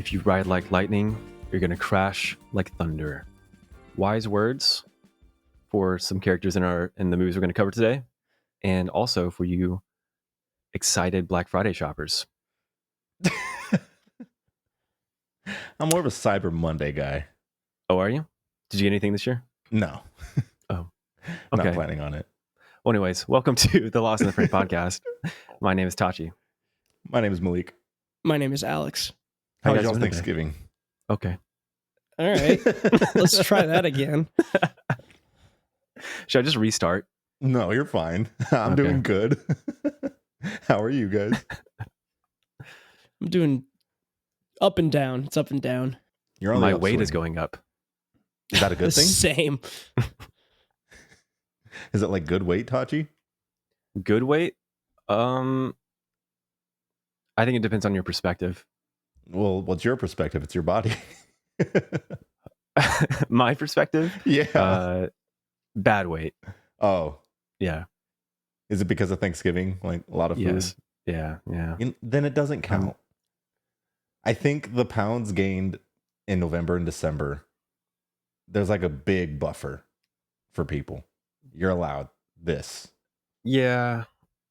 If you ride like lightning, you're going to crash like thunder. Wise words for some characters in the movies we're going to cover today, and also for you excited Black Friday shoppers. I'm more of a Cyber Monday guy. Oh, are you? Did you get anything this year? No. Oh, okay. Not planning on it. Well, anyways, welcome to the Lost and Afraid podcast. My name is Tachi. My name is Malik. My name is Alex. How you was guys y'all's doing Thanksgiving? Okay. All right. Let's try that again. Should I just restart? No, you're fine. I'm doing good. How are you guys? I'm doing up and down. It's up and down. You're on My the weight is upswing. going up. Is that a good thing? Same. Is it like good weight, Tachi? Good weight? I think it depends on your perspective. Well, what's your perspective? It's your body. My perspective? Yeah. Bad weight. Oh. Yeah. Is it because of Thanksgiving? Like a lot of food? Yes. Yeah. Then it doesn't count. I think the pounds gained in November and December, there's like a big buffer for people. You're allowed this. Yeah.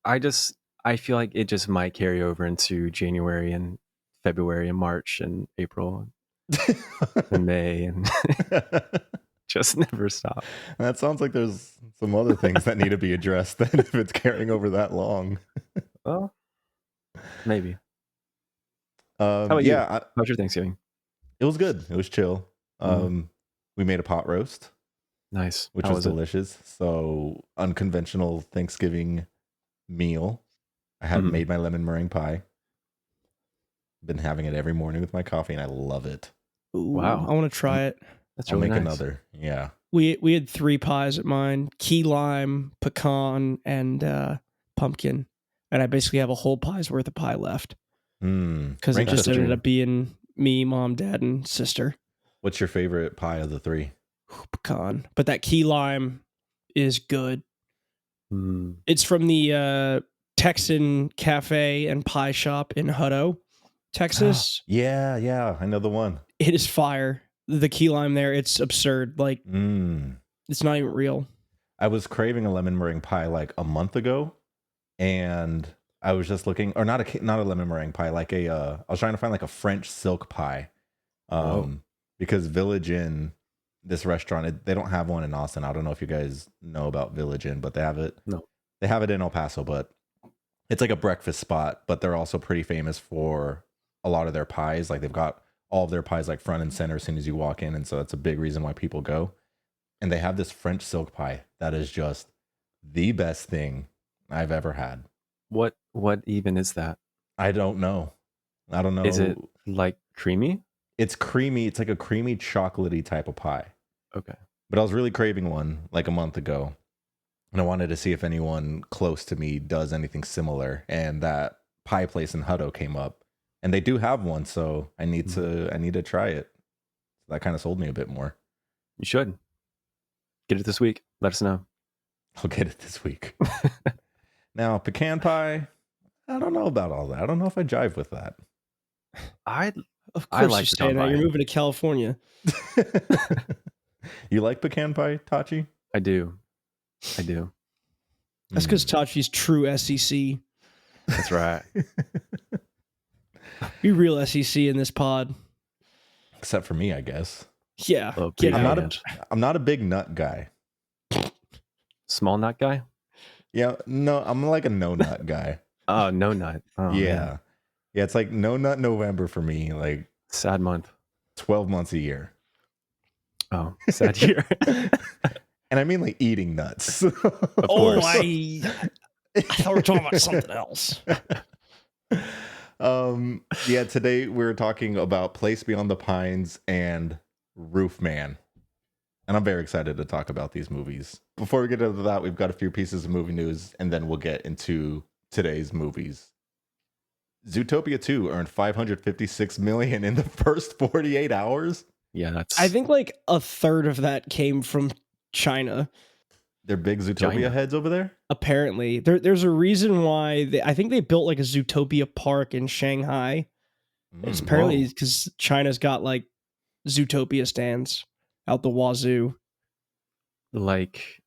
I feel like it just might carry over into January and February and March and April and May and just never stop. That sounds like there's some other things that need to be addressed then if it's carrying over that long. Well, maybe. How about you? How's your Thanksgiving? It was good. It was chill. We made a pot roast. Nice. Which was delicious. So unconventional Thanksgiving meal. I had made my lemon meringue pie. Been having it every morning with my coffee, and I love it. Ooh, wow. I want to try it. That's I'll really make nice. another. Yeah. We had 3 pies at mine: key lime, pecan, and pumpkin. And I basically have a whole pie's worth of pie left because it just ended up being me, mom, dad, and sister. What's your favorite pie of the 3? Pecan, but that key lime is good. It's from the Texan Cafe and Pie Shop in Hutto, Texas. Yeah, I know the one. It is fire. The key lime there, it's absurd. Like, it's not even real. I was craving a lemon meringue pie like a month ago, and I was just looking, or not a lemon meringue pie, like I was trying to find like a French silk pie, because Village Inn, this restaurant, they don't have one in Austin. I don't know if you guys know about Village Inn, but they have it. No, they have it in El Paso, but it's like a breakfast spot. But they're also pretty famous for a lot of their pies. Like they've got all of their pies like front and center as soon as you walk in, and so that's a big reason why people go. And they have this French silk pie that is just the best thing I've ever had. What even is that? I don't know. Is it like creamy? It's creamy. It's like a creamy chocolatey type of pie. Okay. But I was really craving one like a month ago, and I wanted to see if anyone close to me does anything similar. And that pie place in Hutto came up, and they do have one, so I need to try it. That kind of sold me a bit more. You should get it this week. Let us know. I'll get it this week. Now, pecan pie, I don't know about all that. I don't know if I jive with that. Of course, like you're saying that. You're moving to California. You like pecan pie, Tachi? I do. That's because Tachi's true SEC. That's right. Be real SEC in this pod. Except for me, I guess. Yeah. I'm not a big nut guy. Small nut guy? Yeah, no, I'm like a no nut guy. Oh, no nut. Oh, yeah. Man. Yeah, it's like no nut November for me. Like sad month. 12 months a year. Oh, sad year. And I mean like eating nuts. Of course. I thought we were talking about something else. Yeah, today we're talking about Place Beyond the Pines and Roofman. And I'm very excited to talk about these movies. Before we get into that, we've got a few pieces of movie news, and then we'll get into today's movies. Zootopia 2 earned $556 million in the first 48 hours. Yeah, that's... I think like a third of that came from China. They're big Zootopia heads over there? Apparently. There's a reason why I think they built like a Zootopia park in Shanghai. It's apparently because China's got like Zootopia stands out the wazoo. Like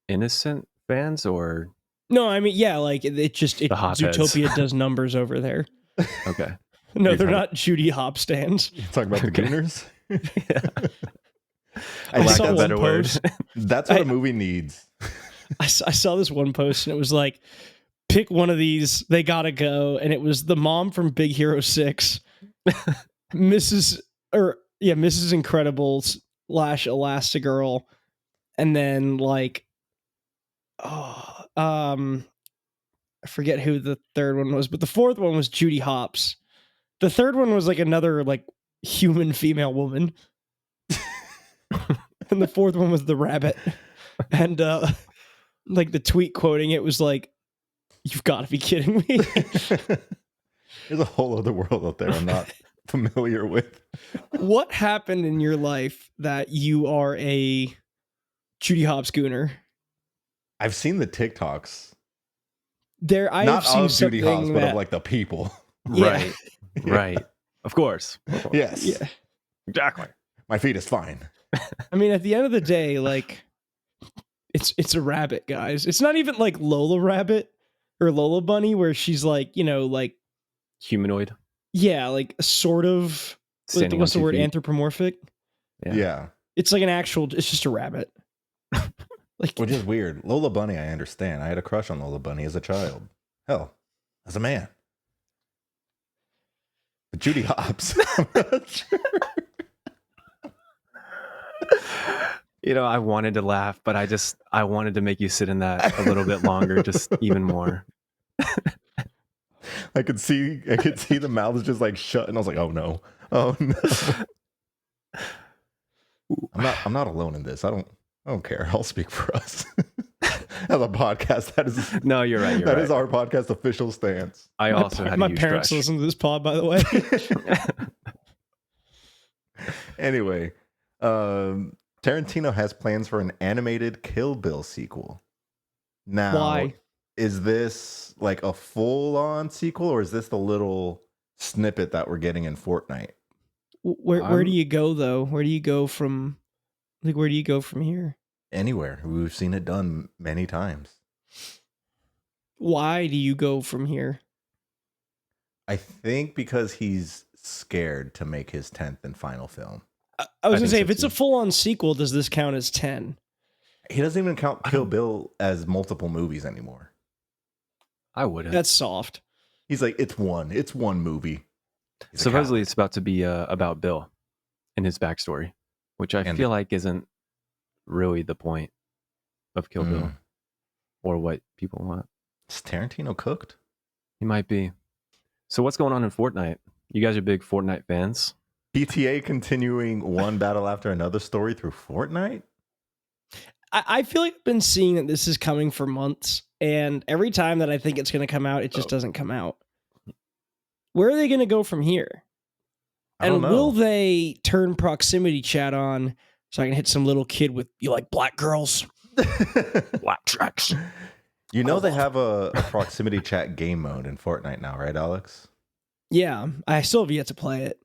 innocent fans or no? I mean, yeah, like Zootopia does numbers over there. Okay. No, they're not Judy Hop stands. You're talking about the Gooners? Yeah. I saw that's one post. That's what a movie needs. I saw this one post and it was like, pick one of these, they gotta go. And it was the mom from Big Hero 6, Mrs. Incredibles / Elastigirl, and then like, I forget who the third one was, but the fourth one was Judy Hopps. The third one was like another like human female woman. And the fourth one was the rabbit. And like the tweet quoting it was like, "You've got to be kidding me." There's a whole other world out there I'm not familiar with. What happened in your life that you are a Judy Hopps gooner? I've seen the TikToks. I not have seen of Judy Hopps, but of like the people. Right. Right. Of course. Yes. Yeah. Exactly. My feet is fine. I mean, at the end of the day, like it's a rabbit, guys. It's not even like Lola Rabbit or Lola Bunny where she's like, you know, like humanoid. Yeah, like sort of what's the word? Feet. Anthropomorphic? Yeah. It's like it's just a rabbit. Like, which is weird. Lola Bunny, I understand. I had a crush on Lola Bunny as a child. Hell, as a man. But Judy Hopps, I'm not sure. You know, I wanted to laugh, but I wanted to make you sit in that a little bit longer, just even more. I could see the mouths just like shut, and I was like, oh no. I'm not alone in this. I don't care. I'll speak for us. As a podcast, that is no, you're right. That is our podcast official stance. I also had my parents listen to this pod, by the way. Anyway, Tarantino has plans for an animated Kill Bill sequel. Now, why is this like a full-on sequel, or is this the little snippet that we're getting in Fortnite? Where do you go though? Where do you go from here? Anywhere. We've seen it done many times. Why do you go from here? I think because he's scared to make his 10th and final film. I was going to say, if it's a full-on sequel, does this count as 10? He doesn't even count Kill Bill as multiple movies anymore. I wouldn't. That's soft. He's like, it's one movie. Supposedly it's about to be about Bill and his backstory, which I feel like isn't really the point of Kill Bill or what people want. Is Tarantino cooked? He might be. So what's going on in Fortnite? You guys are big Fortnite fans. PTA continuing one battle after another story through Fortnite? I feel like I've been seeing that this is coming for months, and every time that I think it's going to come out, it just doesn't come out. Where are they going to go from here? I don't know. Will they turn proximity chat on so I can hit some little kid with, you like black girls? Black tracks. You know they have a proximity chat game mode in Fortnite now, right, Alex? Yeah, I still have yet to play it.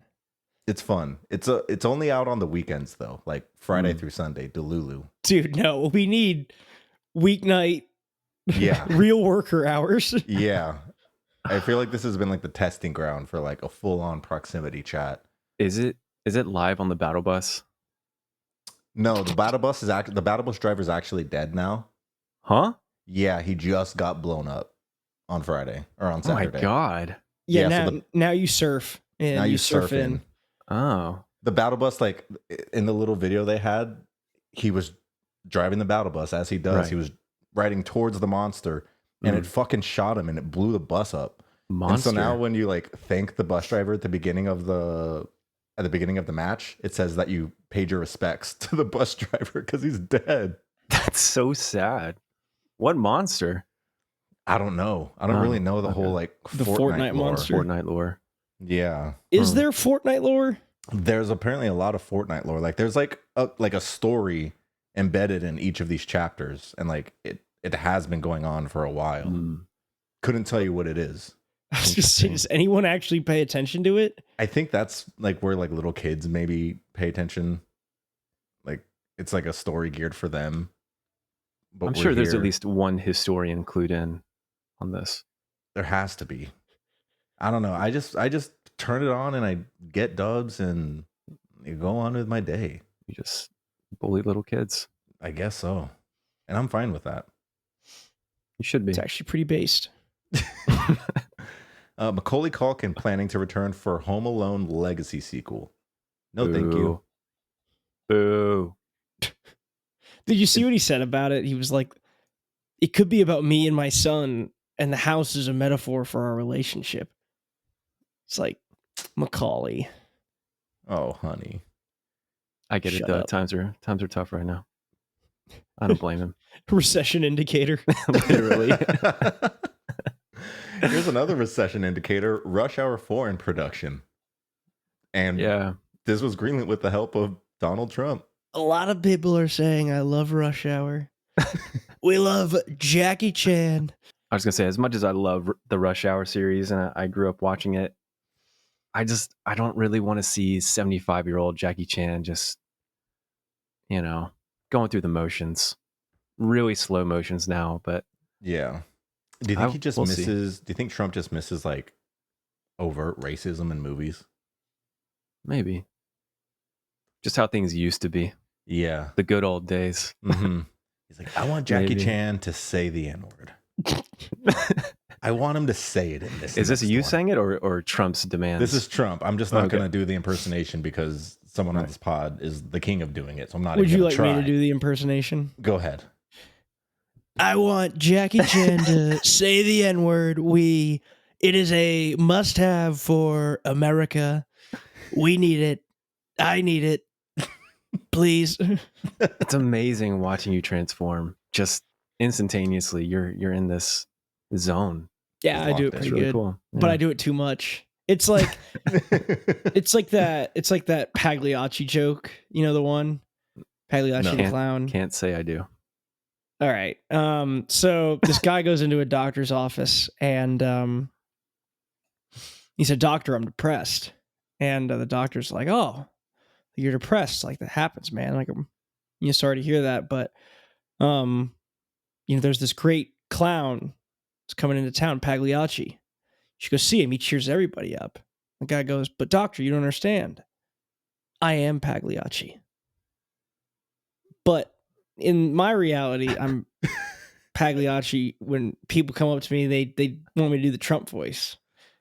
It's fun. It's only out on the weekends though, like Friday through Sunday, Delulu. Dude, no, we need weeknight real worker hours. Yeah. I feel like this has been like the testing ground for like a full-on proximity chat. Is it live on the battle bus? No, the battle bus driver is actually dead now. Huh? Yeah, he just got blown up on Friday or on Saturday. Oh my god. Yeah, now you surf. And now you surf in. Oh. The battle bus, like in the little video they had, he was driving the battle bus as he does. Right. He was riding towards the monster and it fucking shot him and it blew the bus up. Monster. And so now when you like thank the bus driver at the beginning of the match, it says that you paid your respects to the bus driver because he's dead. That's so sad. What monster? I don't know. I don't really know the whole like the Fortnite lore. monster. Fortnite lore. Yeah. Is there Fortnite lore? There's apparently a lot of Fortnite lore. Like there's like a story embedded in each of these chapters, and like it has been going on for a while. Couldn't tell you what it is. I was just saying, does anyone actually pay attention to it? I think that's like where like little kids maybe pay attention. Like it's like a story geared for them. But I'm sure there's at least one historian clued in on this. There has to be. I don't know. I just turn it on and I get dubs and you go on with my day. You just bully little kids. I guess so. And I'm fine with that. You should be. It's actually pretty based. Macaulay Culkin planning to return for Home Alone Legacy sequel. No, Boo. thank you. Boo. Did you see what he said about it? He was like, it could be about me and my son, and the house is a metaphor for our relationship. It's like, Macaulay. Oh, honey. I get it though. Times are tough right now. I don't blame him. Recession indicator. Literally. Here's another recession indicator. Rush Hour 4 in production. And yeah, this was greenlit with the help of Donald Trump. A lot of people are saying, I love Rush Hour. We love Jackie Chan. I was going to say, as much as I love the Rush Hour series and I grew up watching it, I don't really want to see 75-year-old Jackie Chan just, going through the motions. Really slow motions now, but yeah. Do you think he just misses? See. Do you think Trump just misses like overt racism in movies? Maybe. Just how things used to be. Yeah. The good old days. Mm-hmm. He's like, I want Jackie Chan to say the N-word. I want him to say it in this. Is this you saying it or Trump's demands? This is Trump. I'm just not going to do the impersonation because someone on this pod is the king of doing it. So I'm not Would even you like try. me to do the impersonation? Go ahead. I want Jackie Chan to say the N-word. It is a must-have for America. We need it. I need it. Please. It's amazing watching you transform just instantaneously. You're in this zone. Yeah, I do it pretty good. Cool. Yeah. But I do it too much. It's like it's like that Pagliacci joke. You know the one? Pagliacci the clown. Can't say I do. All right. So this guy goes into a doctor's office and he said, "Doctor, I'm depressed." And the doctor's like, "Oh, you're depressed. Like that happens, man. Like I'm sorry to hear that, but there's this great clown that's coming into town, Pagliacci. You should go see him. He cheers everybody up." The guy goes, "But doctor, you don't understand. I am Pagliacci. But in my reality, I'm Pagliacci. When people come up to me, they want me to do the Trump voice.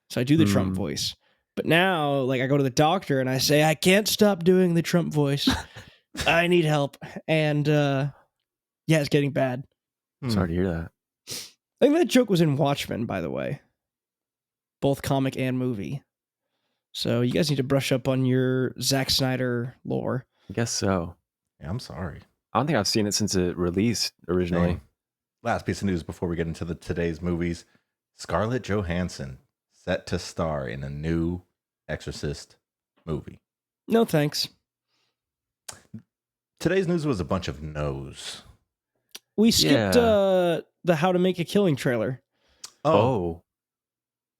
So I do the Trump voice. But now, like, I go to the doctor and I say, I can't stop doing the Trump voice. I need help." And it's getting bad. Sorry to hear that. I think that joke was in Watchmen, by the way. Both comic and movie. So you guys need to brush up on your Zack Snyder lore. I guess so. Yeah, I'm sorry. I don't think I've seen it since it released originally. Same. Last piece of news before we get into today's movies. Scarlett Johansson set to star in a new Exorcist movie. No thanks. Today's news was a bunch of no's. We skipped the How to Make a Killing trailer. Oh.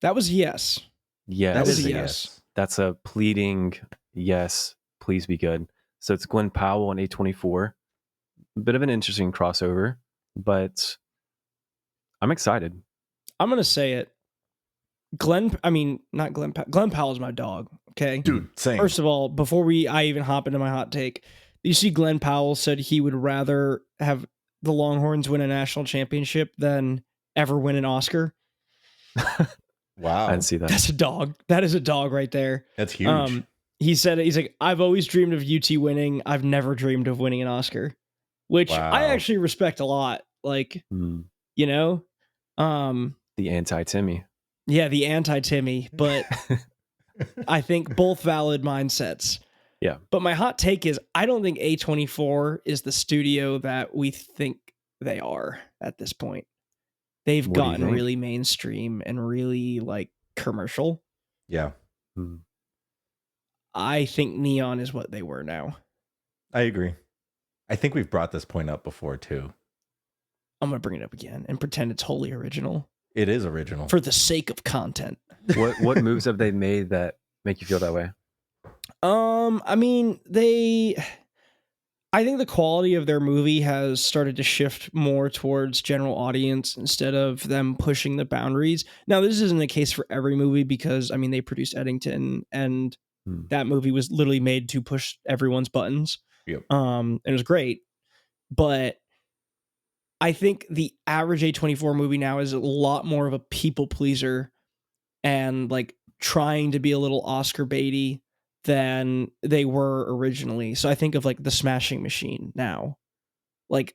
That was yes. Yes. That was a yes. That's a pleading yes, please be good. So it's Glenn Powell on A24. A bit of an interesting crossover, but I'm excited. I'm going to say it. Glenn Powell is my dog, okay? Dude, same. First of all, before I even hop into my hot take, you see Glenn Powell said he would rather have the Longhorns win a national championship than ever win an Oscar. Wow. I didn't see that. That's a dog. That is a dog right there. That's huge. He said, he's like, I've always dreamed of UT winning. I've never dreamed of winning an Oscar, which I actually respect a lot. Like, the anti-Timmy. Yeah, the anti-Timmy, but I think both valid mindsets. Yeah. But my hot take is I don't think A24 is the studio that we think they are at this point. They've gotten really mainstream and really like commercial. Yeah. I think Neon is what they were now. I agree. I think we've brought this point up before too. I'm going to bring it up again and pretend it's wholly original. It is original. for the sake of content. What moves have they made that make you feel that way? I mean, I think the quality of their movie has started to shift more towards general audience instead of them pushing the boundaries. Now, this isn't the case for every movie because, I mean, they produced Eddington, and that movie was literally made to push everyone's buttons. Yep. And it was great. But I think the average A24 movie now is a lot more of a people pleaser and like trying to be a little Oscar baity than they were originally. So I think of like The Smashing Machine now. Like,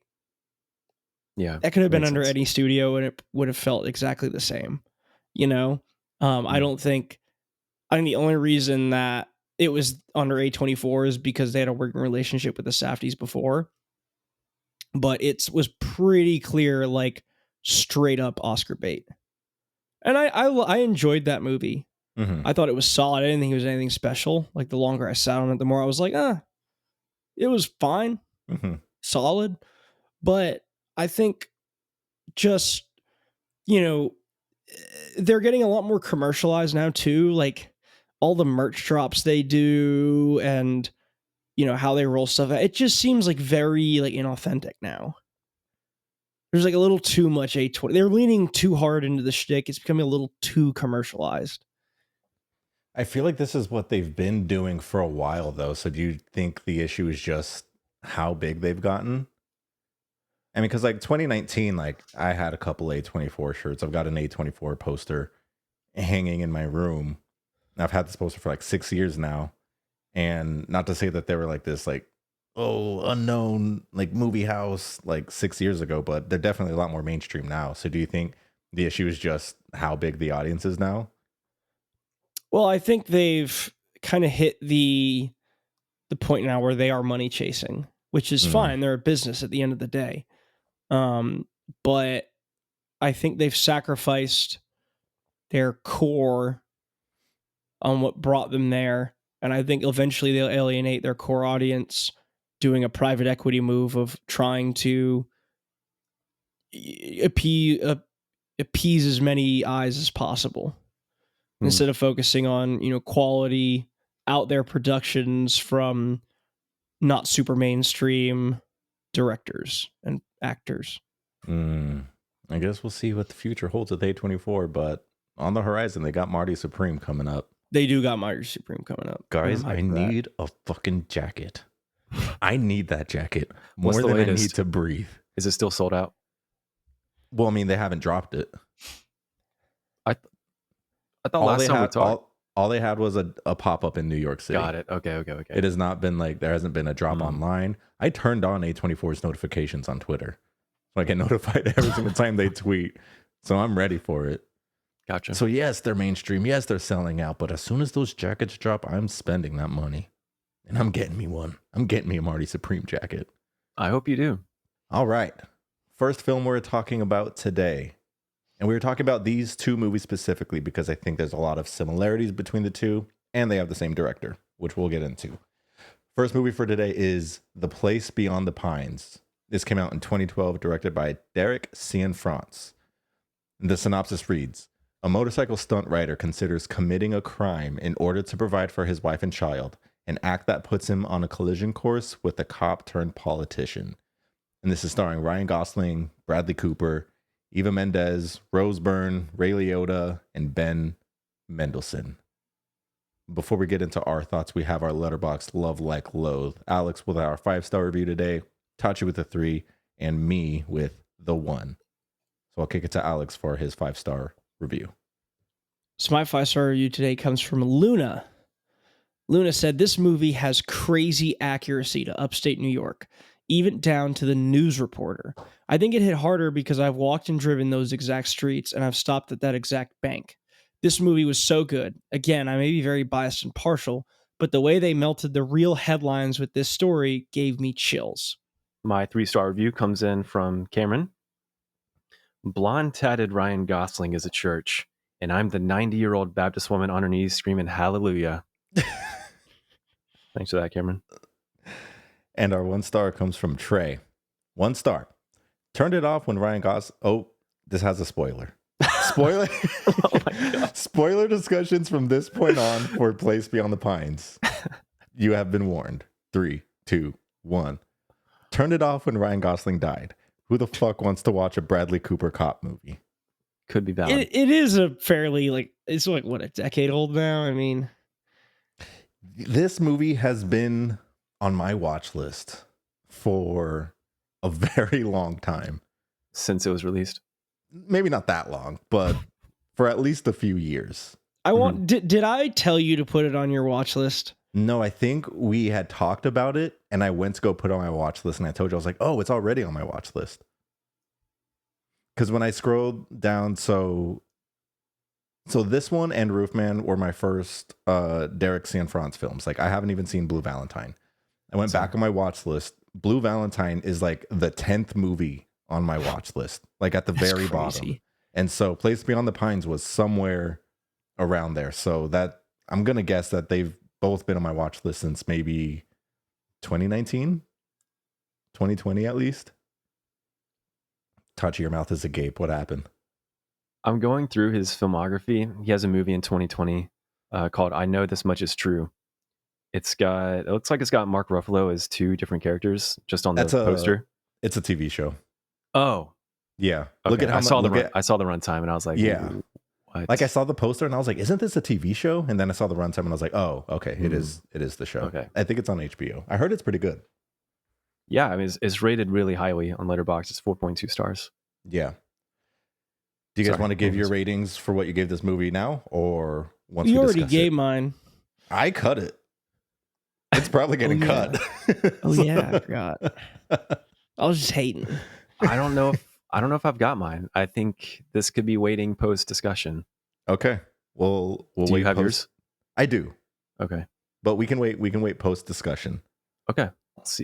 Yeah, that could have been makes under sense. any studio and it would have felt exactly the same, you know? I think the only reason that it was under A24 is because they had a working relationship with the Safdies before. But it was pretty clear, like, straight up Oscar bait. And I enjoyed that movie. Mm-hmm. I thought it was solid. I didn't think it was anything special. Like, the longer I sat on it, the more I was like, it was fine, solid. But I think just, they're getting a lot more commercialized now too. Like, all the merch drops they do and, how they roll stuff out. It just seems like very like inauthentic now. There's like a little too much A20. They're leaning too hard into the shtick. It's becoming a little too commercialized. I feel like this is what they've been doing for a while, though. So do you think the issue is just how big they've gotten? I mean, because like 2019, like I had a couple A24 shirts. I've got an A24 poster hanging in my room. I've had this poster for like 6 years now. And not to say that they were like this, like, unknown like movie house like 6 years ago, but they're definitely a lot more mainstream now. So do you think the issue is just how big the audience is now? Well, I think they've kind of hit the point now where they are money chasing, which is fine. They're a business at the end of the day. But I think they've sacrificed their core on what brought them there. And I think eventually they'll alienate their core audience doing a private equity move of trying to appease as many eyes as possible instead of focusing on, quality out there productions from not super mainstream directors and actors. I guess we'll see what the future holds with A24, but on the horizon, they got Marty Supreme coming up. They do got Marty Supreme coming up. Guys, I need a fucking jacket. I need that jacket more What's the than latest? I need to breathe. Is it still sold out? Well, I mean, they haven't dropped it. I thought last time we talked. All they had was a pop-up in New York City. Got it. Okay. It has not been like, there hasn't been a drop online. I turned on A24's notifications on Twitter, so I get notified every single time they tweet. So I'm ready for it. Gotcha. So yes, they're mainstream. Yes, they're selling out. But as soon as those jackets drop, I'm spending that money. And I'm getting me one. I'm getting me a Marty Supreme jacket. I hope you do. All right. First film we're talking about today. And we were talking about these two movies specifically because I think there's a lot of similarities between the two. And they have the same director, which we'll get into. First movie for today is The Place Beyond the Pines. This came out in 2012, directed by Derek Cianfrance. The synopsis reads, a motorcycle stunt rider considers committing a crime in order to provide for his wife and child, an act that puts him on a collision course with a cop turned politician. And this is starring Ryan Gosling, Bradley Cooper, Eva Mendes, Rose Byrne, Ray Liotta, and Ben Mendelsohn. Before we get into our thoughts, we have our Letterboxd Love Like Loathe. Alex with our 5-star review today, Tachi with a 3, and me with the 1. So I'll kick it to Alex for his 5-star review. So my 5-star review today comes from Luna. Luna said, this movie has crazy accuracy to upstate New York, even down to the news reporter. I think it hit harder because I've walked and driven those exact streets and I've stopped at that exact bank. This movie was so good. Again, I may be very biased and partial, but the way they melted the real headlines with this story gave me chills. My 3-star review comes in from Cameron. Blonde tatted Ryan Gosling is at church, and I'm the 90-year-old Baptist woman on her knees screaming hallelujah. Thanks for that, Cameron. And our 1-star comes from Trey. 1 star. Turned it off when Ryan Gosling... Oh, this has a spoiler. Spoiler. Oh my God. Spoiler discussions from this point on for Place Beyond the Pines. You have been warned. 3, 2, 1. Turn it off when Ryan Gosling died. Who the fuck wants to watch a Bradley Cooper cop movie? Could be valid. It is a fairly it's like what, a decade old now. I mean, this movie has been on my watch list for a very long time. Since it was released. Maybe not that long, but for at least a few years. I want. Did I tell you to put it on your watch list? No, I think we had talked about it, and I went to go put it on my watch list, and I told you, I was like, oh, it's already on my watch list. Because when I scrolled down, so this one and Roofman were my first Derek Cianfrance films. Like, I haven't even seen Blue Valentine. I went back on my watch list. Blue Valentine is like the 10th movie on my watch list, like at the very bottom. And so Place Beyond the Pines was somewhere around there. So that I'm going to guess that they've both been on my watch list since maybe 2019, 2020 at least. Touch, your mouth is agape. What happened? I'm going through his filmography. He has a movie in 2020 called I Know This Much Is True. It looks like it's got Mark Ruffalo as 2 different characters just on the poster. It's a TV show. Oh. Yeah. Okay. Look at how I saw the runtime and I was like, yeah. What? Like I saw the poster and I was like, isn't this a TV show? And then I saw the runtime and I was like, oh, okay, it is the show. Okay. I think it's on HBO. I heard it's pretty good. Yeah, I mean it's rated really highly on Letterboxd. It's 4.2 stars. Yeah. Do you guys want to give your ratings for what you gave this movie now, or once you we already gave it? Mine? I cut it. It's probably getting cut. Oh yeah, I forgot. I was just hating. I don't know if I've got mine. I think this could be waiting post discussion. Okay. We'll Do wait. You have yours? I do. Okay. But we can wait. We can wait post discussion. Okay.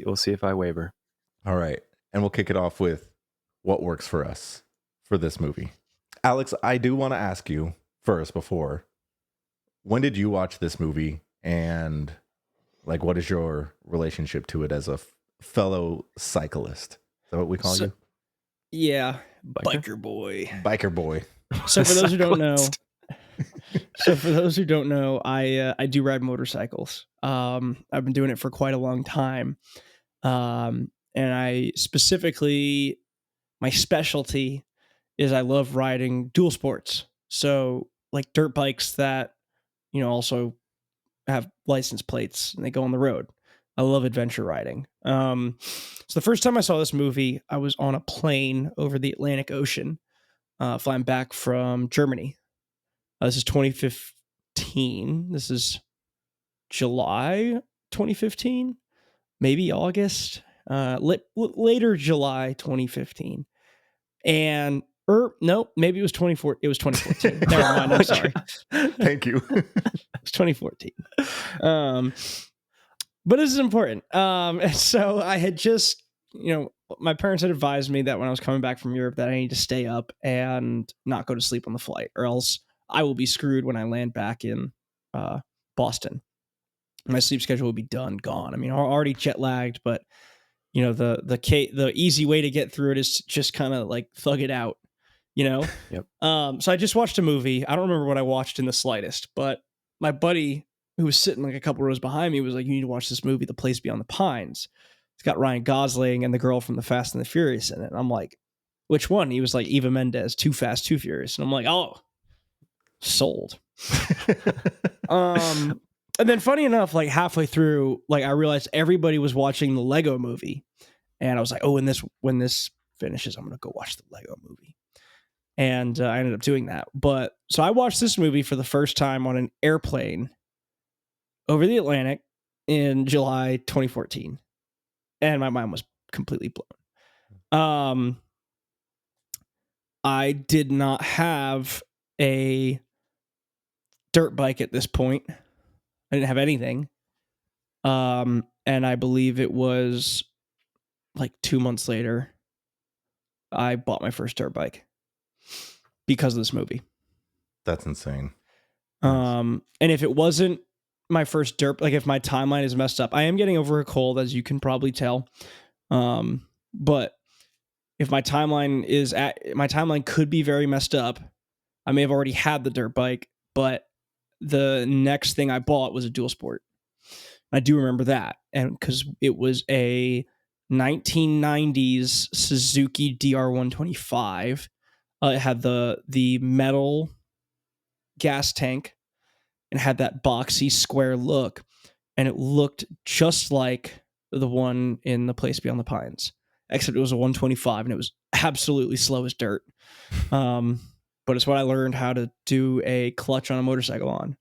We'll see if I waver. All right. And we'll kick it off with what works for us for this movie. Alex, I do want to ask you first before, when did you watch this movie, and like what is your relationship to it as a fellow cyclist? Is that what we call you? Yeah, biker boy. Biker boy. So for those who don't know, I do ride motorcycles. I've been doing it for quite a long time. And I specifically, my specialty is I love riding dual sports. So like dirt bikes that, also have license plates and they go on the road. I love adventure riding. So the first time I saw this movie, I was on a plane over the Atlantic Ocean, flying back from Germany. This is 2015. This is July 2015, maybe August, later July 2015. And nope, maybe it was 2014. It was 2014. Never mind. I'm sorry. Thank you. It's 2014. But this is important. And so I had just, my parents had advised me that when I was coming back from Europe that I need to stay up and not go to sleep on the flight, or else I will be screwed when I land back in Boston. My sleep schedule will be gone. I mean, I'm already jet lagged, but the easy way to get through it is to just kind of like thug it out, Yep. So I just watched a movie. I don't remember what I watched in the slightest, but my buddy who was sitting like a couple rows behind me was like, you need to watch this movie, The Place Beyond the Pines. It's got Ryan Gosling and the girl from The Fast and the Furious in it. And I'm like, which one? He was like, Eva Mendes, Too Fast, Too Furious. And I'm like, oh, sold. And then funny enough, like halfway through, like I realized everybody was watching the Lego movie. And I was like, oh, when this finishes, I'm going to go watch the Lego movie. And I ended up doing that. But so I watched this movie for the first time on an airplane over the Atlantic in July 2014. And my mind was completely blown. I did not have a dirt bike at this point. I didn't have anything. And I believe it was like 2 months later, I bought my first dirt bike because of this movie. That's insane. And if it wasn't my first dirt, like if my timeline is messed up, I am getting over a cold, as you can probably tell. But if my timeline could be very messed up, I may have already had the dirt bike, but the next thing I bought was a dual sport. I do remember that, and because it was a 1990s Suzuki DR125. It had the metal gas tank and had that boxy square look, and it looked just like the one in The Place Beyond the Pines, except it was a 125 and it was absolutely slow as dirt. But it's what I learned how to do a clutch on a motorcycle on,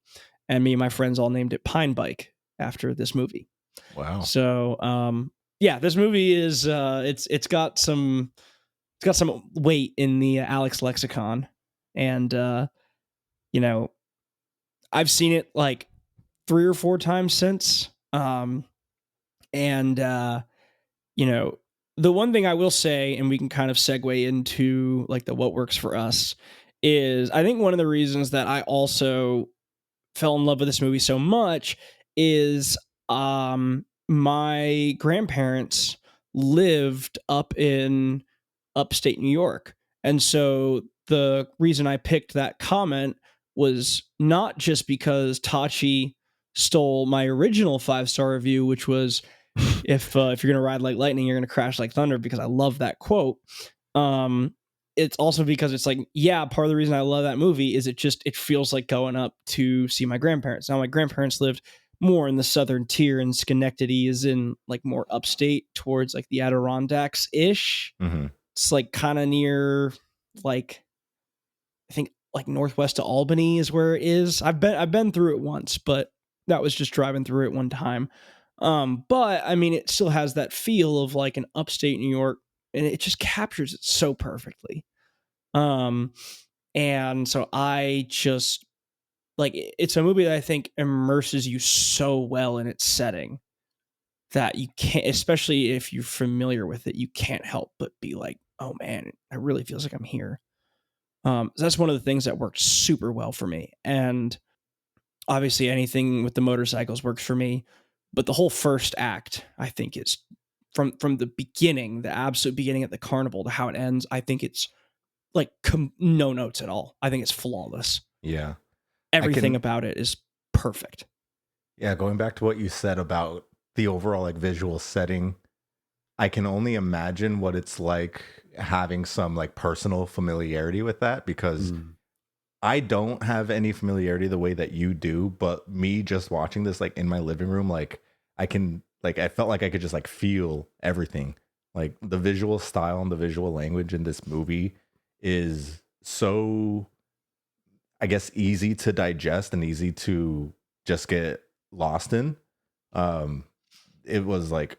and me and my friends all named it Pine Bike after this movie. Wow. So yeah, this movie is it's got some weight in the Alex lexicon, and you know, I've seen it like 3 or 4 times since. And you know, the one thing I will say, and we can kind of segue into like the what works for us, is I think one of the reasons that I also fell in love with this movie so much is my grandparents lived up in upstate New York. And so the reason I picked that comment was not just because Tachi stole my original 5-star review, which was if you're gonna ride like lightning, you're gonna crash like thunder, because I love that quote. It's also because it's like, yeah, part of the reason I love that movie is it feels like going up to see my grandparents. Now my grandparents lived more in the southern tier, and Schenectady is in like more upstate towards like the Adirondacks ish. Mm-hmm. It's like kind of near, like, I think like northwest of Albany is where it is. I've been through it once, but that was just driving through it one time. But I mean, it still has that feel of like an upstate New York, and it just captures it so perfectly. And so I just like, it's a movie that I think immerses you so well in its setting that you can't, especially if you're familiar with it, you can't help but be like, oh man, it really feels like I'm here. So that's one of the things that worked super well for me. And obviously anything with the motorcycles works for me, but the whole first act, I think, is from the beginning, the absolute beginning at the carnival to how it ends. I think it's like no notes at all. I think it's flawless. Yeah. Everything about it is perfect. Yeah, going back to what you said about the overall like visual setting, I can only imagine what it's like having some like personal familiarity with that, because I don't have any familiarity the way that you do, but me just watching this like in my living room, like I felt like I could just like feel everything. Like the visual style and the visual language in this movie is so, I guess, easy to digest and easy to just get lost in. It was like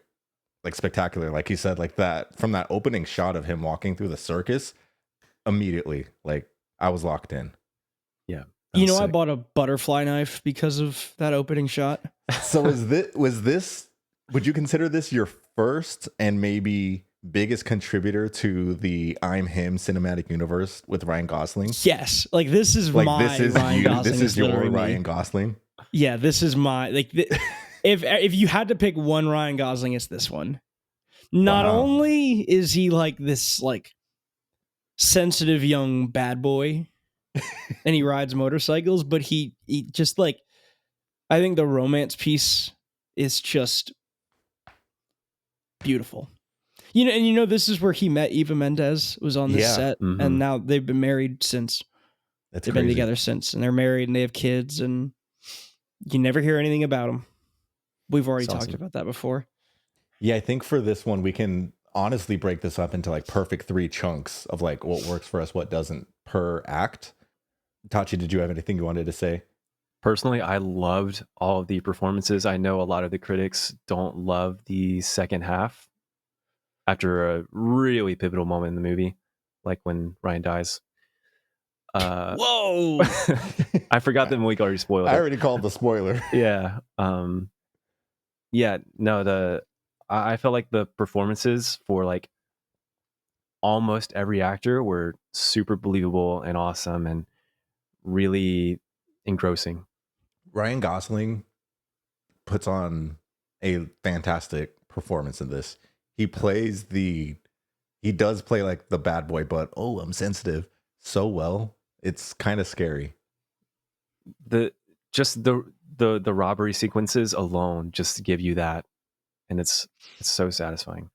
spectacular, like you said, like that from that opening shot of him walking through the circus, immediately like I was locked in. Yeah. You know, sick. I bought a butterfly knife because of that opening shot. So was this would you consider this your first and maybe biggest contributor to the I'm Him cinematic universe with Ryan Gosling? Yes. Like this is like my this is Ryan you, Gosling. This is your Ryan Gosling. Yeah, this is my like if you had to pick one Ryan Gosling, it's this one. Not only is he like this like sensitive young bad boy and he rides motorcycles, but he just like, I think the romance piece is just beautiful. You know, this is where he met Eva Mendes, was on this set, and now they've been married since. They've been together since, and they're married and they have kids, and you never hear anything about them. We've already talked about that before. Yeah, I think for this one, we can honestly break this up into like perfect 3 chunks of like what works for us, what doesn't per act. Tachi, did you have anything you wanted to say? Personally, I loved all of the performances. I know a lot of the critics don't love the second half after a really pivotal moment in the movie, like when Ryan dies. Whoa! I forgot that Malik already spoiled it. I already called the spoiler. Yeah. Yeah, no, I felt like the performances for like almost every actor were super believable and awesome and really engrossing. Ryan Gosling puts on a fantastic performance in this. He does play like the bad boy, but I'm sensitive so well. It's kind of scary. The robbery sequences alone just give you that, and it's so satisfying.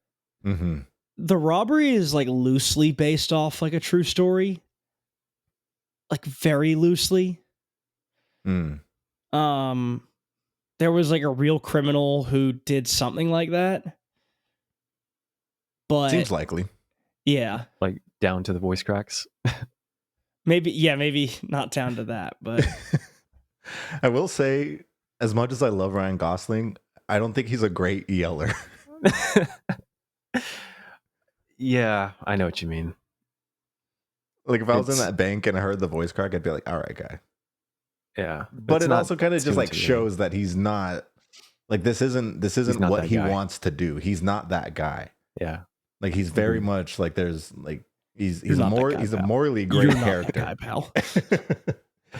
Mm-hmm. The robbery is like loosely based off like a true story, like very loosely. Mm. There was like a real criminal who did something like that, but Seems likely. yeah, like down to the voice cracks. maybe not down to that, but I will say, as much as I love Ryan Gosling, I don't think he's a great yeller. Yeah, I know what you mean. Like if I was in that bank and I heard the voice crack, I'd be like, all right, guy. Yeah. But it also kind of just like shows that he's not like this isn't what he wants to do. He's not that guy. Yeah. Like he's very much like there's like he's a pal. morally great You're character. Not that guy, pal.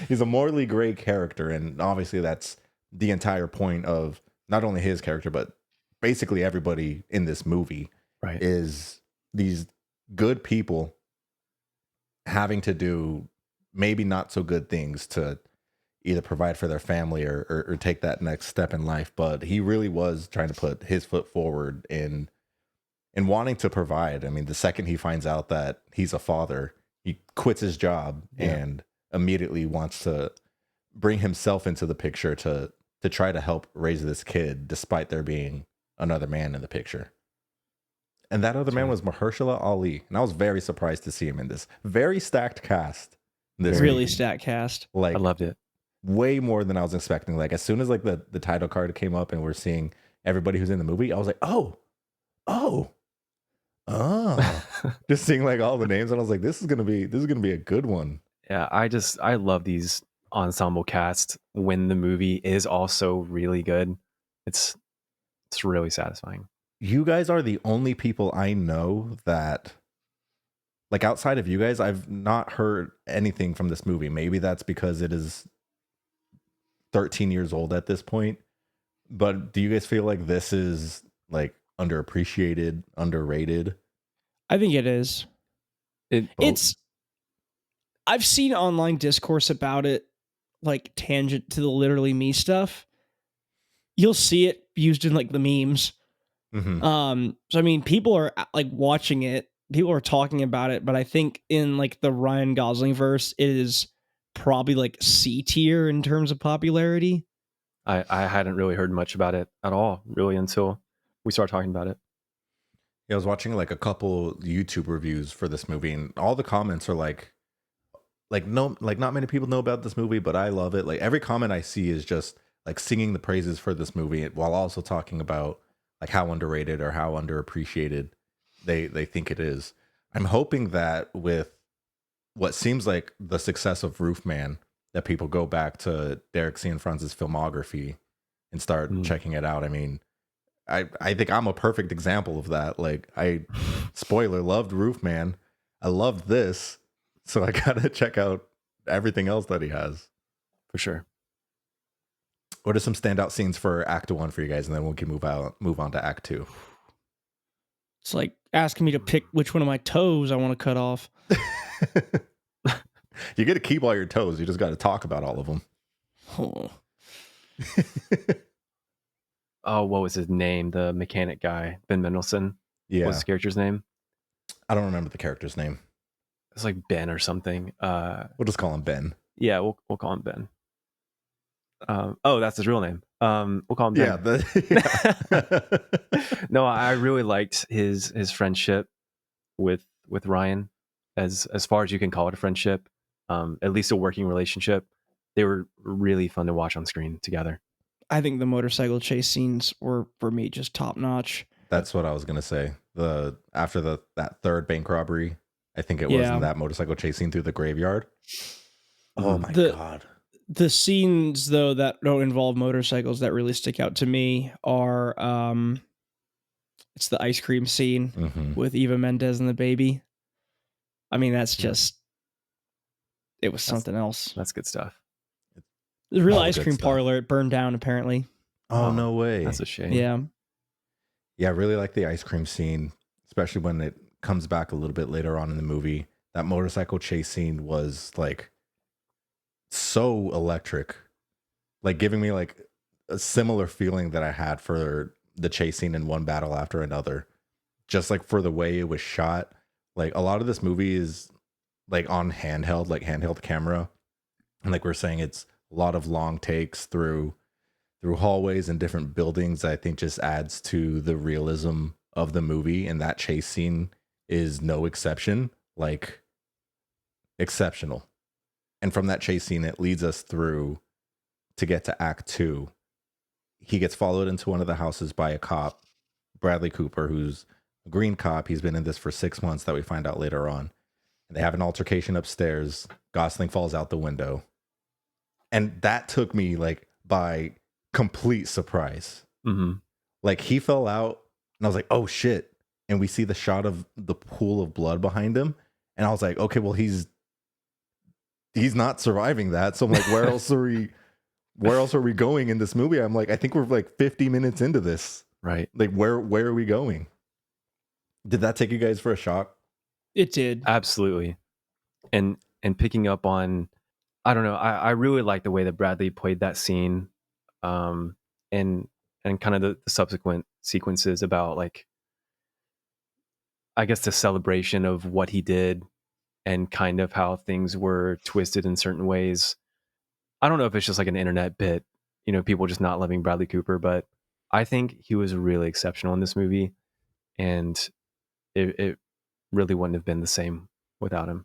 He's a morally great character, and obviously that's the entire point of not only his character but basically everybody in this movie. Right. Is these good people having to do maybe not so good things to either provide for their family or take that next step in life. But he really was trying to put his foot forward in wanting to provide. I mean, the second he finds out that he's a father, he quits his job and immediately wants to bring himself into the picture to try to help raise this kid, despite there being another man in the picture. And that other man was Mahershala Ali. And I was very surprised to see him in this. Very stacked cast. This really stacked cast. Like, I loved it. Way more than I was expecting. Like, as soon as like the title card came up and we're seeing everybody who's in the movie, I was like, oh. Just seeing like all the names, and I was like, this is gonna be a good one. Yeah, I love these ensemble cast when the movie is also really good. It's really satisfying. You guys are the only people I know that, like, outside of you guys, I've not heard anything from this movie. Maybe that's because it is 13 years old at this point. But do you guys feel like this is like underappreciated, underrated? I think it is. I've seen online discourse about it, like tangent to the literally me stuff. You'll see it used in like the memes. Mm-hmm. So I mean, people are like watching it, people are talking about it, but I think in like the Ryan Gosling verse, it is probably like C tier in terms of popularity. I hadn't really heard much about it at all, really, until we started talking about it. Yeah, I was watching like a couple YouTube reviews for this movie, and all the comments are like no, like not many people know about this movie, but I love it. Like every comment I see is just like singing the praises for this movie while also talking about like how underrated or how underappreciated they think it is. I'm hoping that with what seems like the success of Roofman, that people go back to Derek Cianfrance's filmography and start checking it out. I mean, I think I'm a perfect example of that. Like spoiler, loved Roofman. I loved this. So I gotta check out everything else that he has. For sure. What are some standout scenes for Act 1 for you guys, and then we can move on to Act 2. It's like asking me to pick which one of my toes I want to cut off. You get to keep all your toes. You just got to talk about all of them. Oh. Oh, what was his name? The mechanic guy, Ben Mendelsohn. Yeah. What's his character's name? I don't remember the character's name. It's like Ben or something. We'll just call him Ben. Yeah, we'll call him Ben. Oh, that's his real name. We'll call him Ben. Yeah. No, I really liked his friendship with Ryan, as far as you can call it a friendship. At least a working relationship. They were really fun to watch on screen together. I think the motorcycle chase scenes were, for me, just top notch. That's what I was gonna say. After that third bank robbery, I think it was in that motorcycle chase scene through the graveyard. Oh my God. The scenes, though, that don't involve motorcycles that really stick out to me are it's the ice cream scene with Eva Mendes and the baby. I mean, that's just it was something else. That's good stuff. The real ice cream parlor, it burned down apparently. Oh, no way. That's a shame. Yeah. Yeah, I really like the ice cream scene, especially when it comes back a little bit later on in the movie. That motorcycle chase scene was like so electric, like giving me like a similar feeling that I had for the chase scene in one battle after another. Just like for the way it was shot, like a lot of this movie is like on handheld, like handheld camera, and like we're saying, it's a lot of long takes through hallways and different buildings. I think just adds to the realism of the movie, and that chase scene is no exception. Like exceptional. And from that chase scene, it leads us through to get to Act 2. He gets followed into one of the houses by a cop, Bradley Cooper, who's a green cop. He's been in this for 6 months, that we find out later on. And they have an altercation upstairs. Gosling falls out the window. And that took me like by complete surprise. Mm-hmm. Like he fell out and I was like, oh shit. And we see the shot of the pool of blood behind him. And I was like, okay, well, he's not surviving that. So I'm like, where else are we going in this movie? I'm like, I think we're like 50 minutes into this. Right. Like where are we going? Did that take you guys for a shock? It did. Absolutely. And picking up on, I don't know, I really like the way that Bradley played that scene, and kind of the subsequent sequences about, like, I guess the celebration of what he did and kind of how things were twisted in certain ways. I don't know if it's just like an internet bit, people just not loving Bradley Cooper, but I think he was really exceptional in this movie, and it really wouldn't have been the same without him.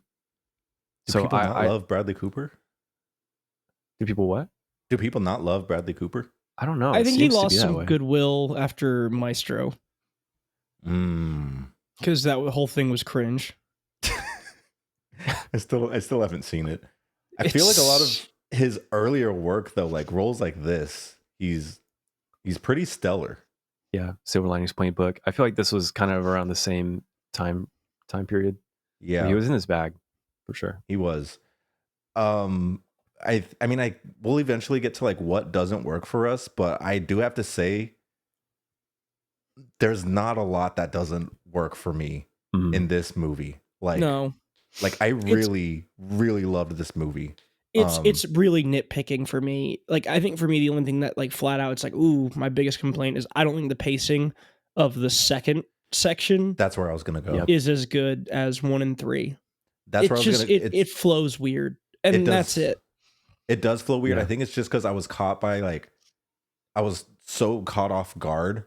Do people not love Bradley Cooper? Do people what? Do people not love Bradley Cooper? I don't know. I think he lost some goodwill after Maestro. Because that whole thing was cringe. I still haven't seen it. I feel like a lot of his earlier work, though, like roles like this, he's pretty stellar. Yeah, Silver Linings Playbook. I feel like this was kind of around the same time period. Yeah, he was in his bag for sure. He was. I mean, I will eventually get to like what doesn't work for us, but I do have to say, there's not a lot that doesn't work for me in this movie. Like, no, like I really loved this movie. It's really nitpicking for me. Like, I think for me, the only thing that like flat out, it's like, ooh, my biggest complaint is I don't think the pacing of the second section, that's where I was gonna go, is as good as 1 and 3. That's where I was gonna. It flows weird, and that's it. It does flow weird. Yeah. I think it's just because I was caught by like, I was so caught off guard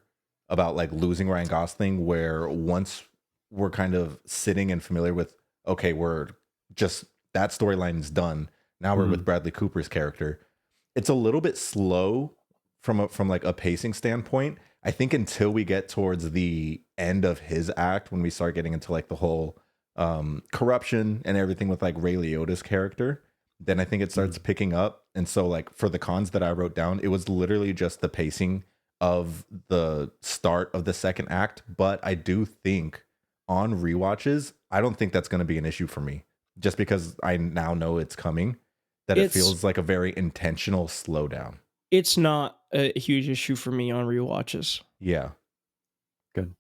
about like losing Ryan Gosling, where once we're kind of sitting and familiar with, okay, we're just, that storyline is done. Now we're with Bradley Cooper's character. It's a little bit slow from like a pacing standpoint. I think until we get towards the end of his act, when we start getting into like the whole corruption and everything with like Ray Liotta's character, then I think it starts picking up. And so like for the cons that I wrote down, it was literally just the pacing of the start of the second act. But I do think on rewatches, I don't think that's going to be an issue for me, just because I now know it's coming, that it feels like a very intentional slowdown. It's not a huge issue for me on rewatches. Yeah. Good.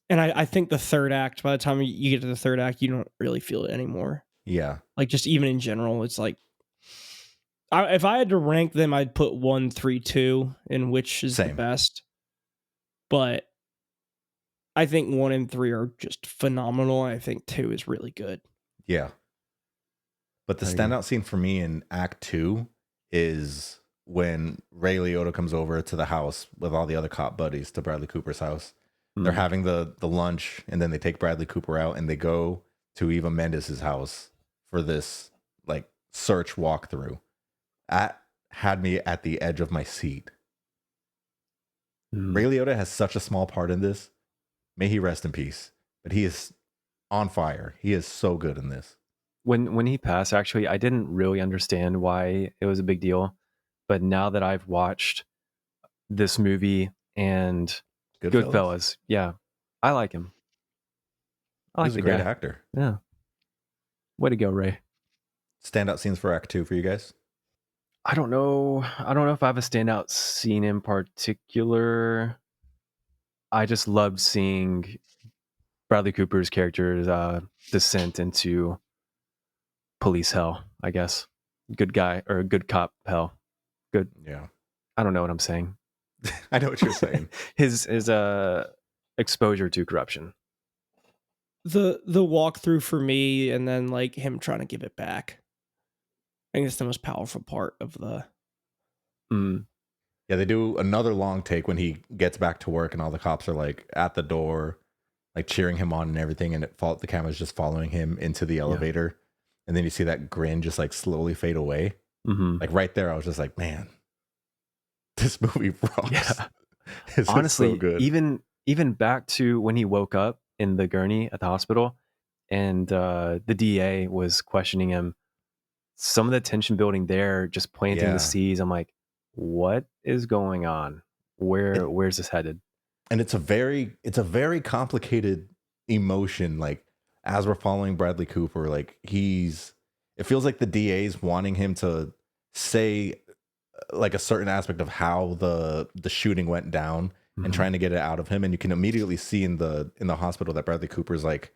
And I think the third act, by the time you get to the third act, you don't really feel it anymore. Yeah. Like, just even in general, it's like, if I had to rank them, I'd put 1, 3, 2 in which is the best. But I think 1 and 3 are just phenomenal. I think 2 is really good. Yeah. But the standout scene for me in Act 2 is when Ray Liotta comes over to the house with all the other cop buddies to Bradley Cooper's house. They're having the lunch, and then they take Bradley Cooper out and they go to Eva Mendes' house for this like search walkthrough. That had me at the edge of my seat. Ray Liotta has such a small part in this. May he rest in peace. But he is on fire. He is so good in this. When he passed, actually, I didn't really understand why it was a big deal. But now that I've watched this movie and Goodfellas, yeah, I like him. I like He's a great actor. Yeah. Way to go, Ray. Standout scenes for Act 2 for you guys? I don't know if I have a standout scene in particular. I just loved seeing Bradley Cooper's character's descent into police hell, I guess. good guy or good cop hell. Good. Yeah. I don't know what I'm saying. I know what you're saying. his exposure to corruption. The walkthrough for me, and then like him trying to give it back. I think it's the most powerful part of the. Yeah, they do another long take when he gets back to work and all the cops are like at the door, like cheering him on and everything, and the camera's just following him into the elevator, and then you see that grin just like slowly fade away. Like right there, I was just like, man, this movie rocks. Yeah. This honestly, is so good. even back to when he woke up in the gurney at the hospital, and the DA was questioning him. Some of the tension building there, just planting the seeds. I'm like, what is going on? Where's this headed? And it's a very complicated emotion. Like as we're following Bradley Cooper, like it feels like the DA's wanting him to say like a certain aspect of how the shooting went down and trying to get it out of him. And you can immediately see in the hospital that Bradley Cooper's like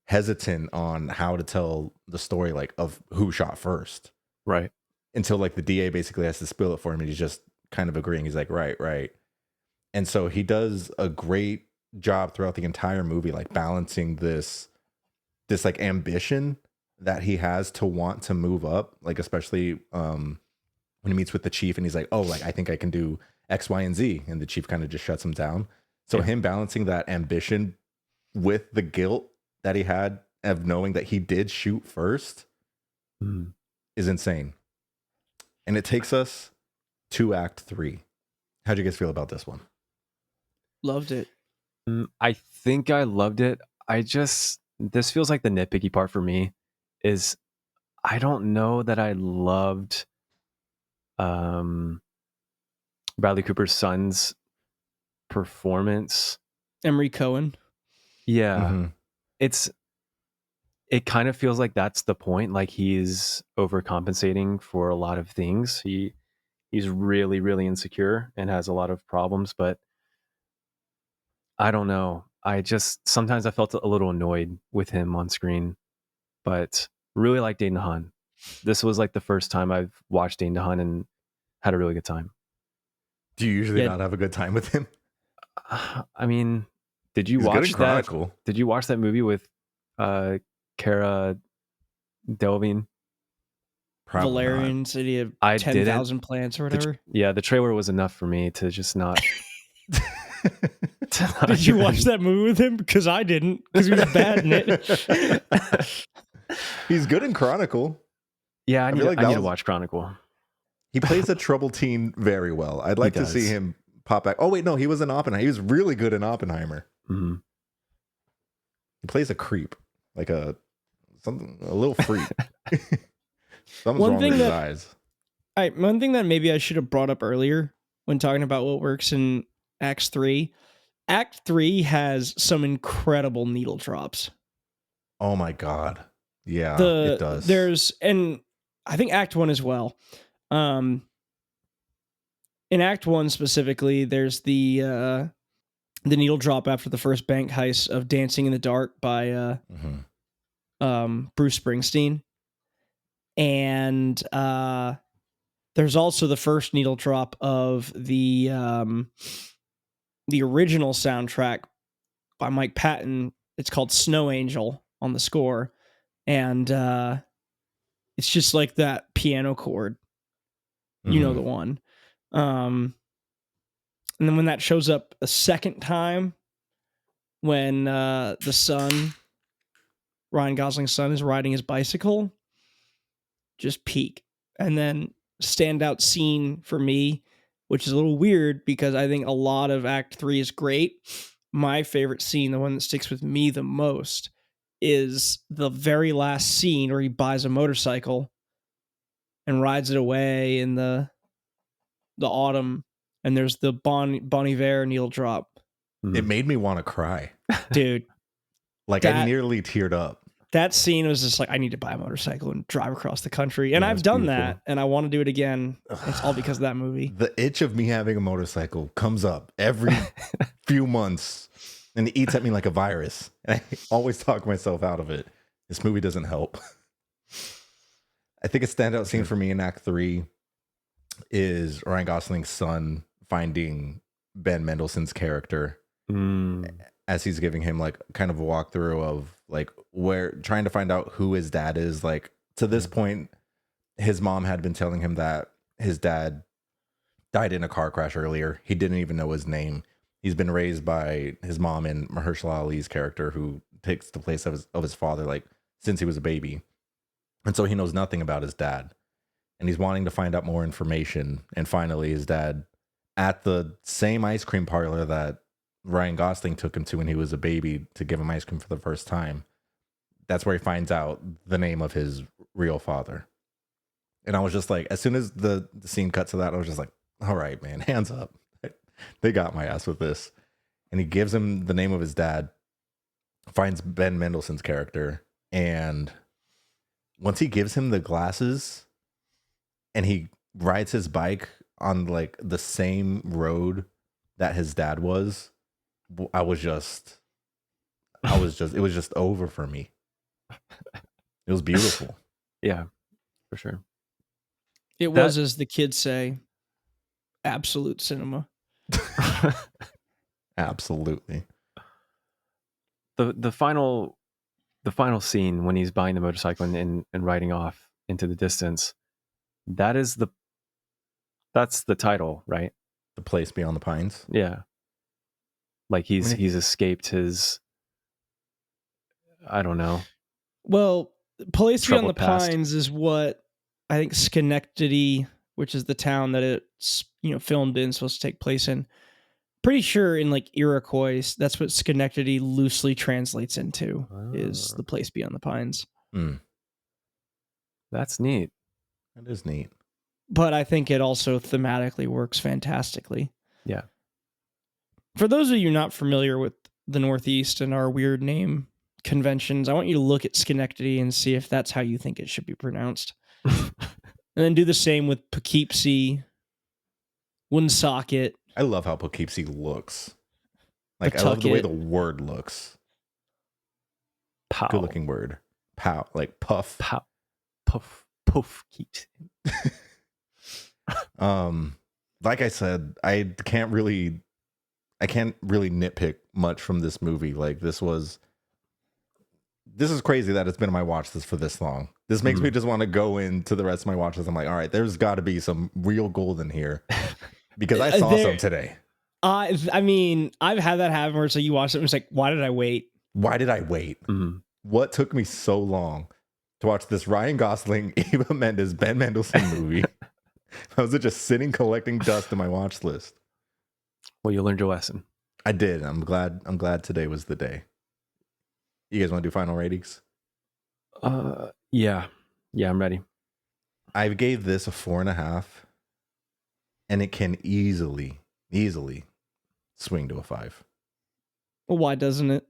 hesitant on how to tell the story, like of who shot first. Right. Until like the DA basically has to spill it for him and he's just kind of agreeing. He's like, right. And so he does a great job throughout the entire movie, like balancing this like ambition that he has to want to move up, like especially when he meets with the chief and he's like, oh, like I think I can do X, Y, and Z, and the chief kind of just shuts him down. So him balancing that ambition with the guilt that he had of knowing that he did shoot first is insane. And it takes us to Act 3. How'd you guys feel about this one? Loved it. I think I loved it. This feels like the nitpicky part for me is I don't know that I loved Bradley Cooper's son's performance. Emery Cohen. Yeah. It kind of feels like that's the point. Like he's overcompensating for a lot of things. He's really, really insecure and has a lot of problems, but I don't know. Sometimes I felt a little annoyed with him on screen, but really like Dane DeHaan. This was like the first time I've watched Dane DeHaan and had a really good time. Do you usually not have a good time with him? I mean, did you watch that? Did you watch that movie with Cara Delevingne? Valerian City of 10,000 Plants or whatever. The trailer was enough for me to just not. Did you watch that movie with him? Because I didn't. Because he was bad in it. He's good in Chronicle. Yeah, I need to watch Chronicle. He plays a troubled teen very well. I'd like to see him pop back. Oh wait, no, he was in Oppenheimer. He was really good in Oppenheimer. He plays a creep, like a little freak. Something's wrong with his eyes. One thing that maybe I should have brought up earlier when talking about what works in Act 3. Act 3 has some incredible needle drops. Oh my God. Yeah, it does. And I think Act 1 as well. In Act 1 specifically, there's the needle drop after the first bank heist of Dancing in the Dark by Bruce Springsteen. And there's also the first needle drop of the original soundtrack by Mike Patton. It's called Snow Angel on the score. And it's just like that piano chord. You know the one. And then when that shows up a second time, when the son, Ryan Gosling's son, is riding his bicycle, just peak. And then standout scene for me, which is a little weird because I think a lot of Act 3 is great. My favorite scene, the one that sticks with me the most, is the very last scene where he buys a motorcycle and rides it away in the autumn, and there's the Bon Iver needle drop. It made me want to cry. Dude. I nearly teared up. That scene was just like, I need to buy a motorcycle and drive across the country. And I've done that, and I want to do it again. It's all because of that movie. The itch of me having a motorcycle comes up every few months, and it eats at me like a virus. And I always talk myself out of it. This movie doesn't help. I think a standout scene for me in Act 3 is Ryan Gosling's son finding Ben Mendelsohn's character as he's giving him like kind of a walkthrough of like where trying to find out who his dad is. Like to this point, his mom had been telling him that his dad died in a car crash earlier. He didn't even know his name. He's been raised by his mom and Mahershala Ali's character, who takes the place of his father, like since he was a baby. And so he knows nothing about his dad. And he's wanting to find out more information. And finally, his dad, at the same ice cream parlor that Ryan Gosling took him to when he was a baby to give him ice cream for the first time, that's where he finds out the name of his real father. And I was just like, as soon as the scene cut to that, I was just like, all right, man, hands up. They got my ass with this. And he gives him the name of his dad, finds Ben Mendelsohn's character. And once he gives him the glasses and he rides his bike on like the same road that his dad was, it was just over for me. It was beautiful. Yeah, for sure. It was, as the kids say, absolute cinema. Absolutely. The final scene when he's buying the motorcycle and riding off into the distance, that's the title, right? The Place Beyond the Pines. Yeah. Like he's escaped his, I don't know. Well, Place Beyond the past. Pines is what I think Schenectady, which is the town that it's filmed in, supposed to take place in. Pretty sure in like Iroquois, that's what Schenectady loosely translates into, is the Place Beyond the Pines. That's neat. That is neat. But I think it also thematically works fantastically. Yeah. For those of you not familiar with the Northeast and our weird name conventions, I want you to look at Schenectady and see if that's how you think it should be pronounced. And then do the same with Poughkeepsie, Woonsocket. I love how Poughkeepsie looks. Like, I love the way the word looks. Pow. Good looking word. Pow. Like puff. Pow. Puff. Puff keeps. Like I said, I can't really nitpick much from this movie. Like this is crazy that it's been on my watch list for this long. This makes me just want to go into the rest of my watch list. I'm like, all right, there's got to be some real gold in here because I saw some today. I mean, I've had that happen where it's like you watch it and it's like, why did I wait? Why did I wait? What took me so long to watch this Ryan Gosling, Eva Mendes, Ben Mendelsohn movie? I was just sitting collecting dust in my watch list. Well, you learned your lesson. I did. I'm glad today was the day. You guys want to do final ratings? Yeah, I'm ready. I gave this a 4.5, and it can easily swing to a 5. Well, why doesn't it?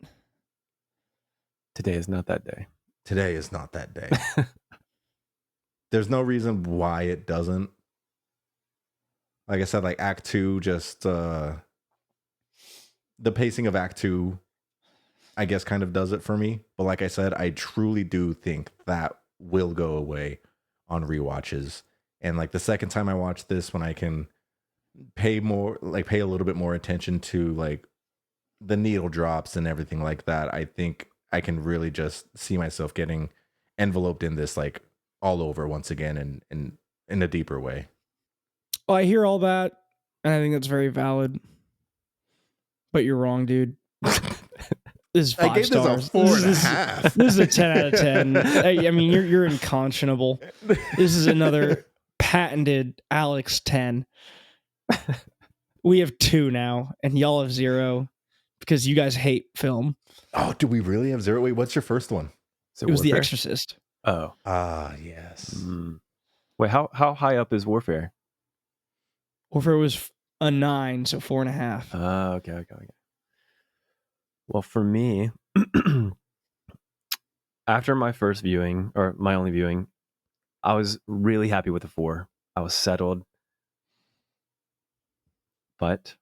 Today is not that day. Today is not that day. There's no reason why it doesn't. Like I said, like Act 2, just the pacing of Act 2, I guess, kind of does it for me. But like I said, I truly do think that will go away on rewatches. And like the second time I watch this, when I can pay a little bit more attention to like the needle drops and everything like that, I think I can really just see myself getting enveloped in this like all over once again and in a deeper way. Well, I hear all that, and I think that's very valid. But you're wrong, dude. This is 5 I gave stars. This a 4.5. This is a 10 out of 10. I mean, you're unconscionable. This is another patented Alex 10. We have 2 now, and y'all have 0 because you guys hate film. Oh, do we really have 0? Wait, what's your first one? It was The Exorcist. Oh. Yes. Wait, how high up is Warfare? Warfare was a 9, so 4.5. Okay. Well, for me, after my first viewing, or my only viewing, I was really happy with the 4. I was settled. But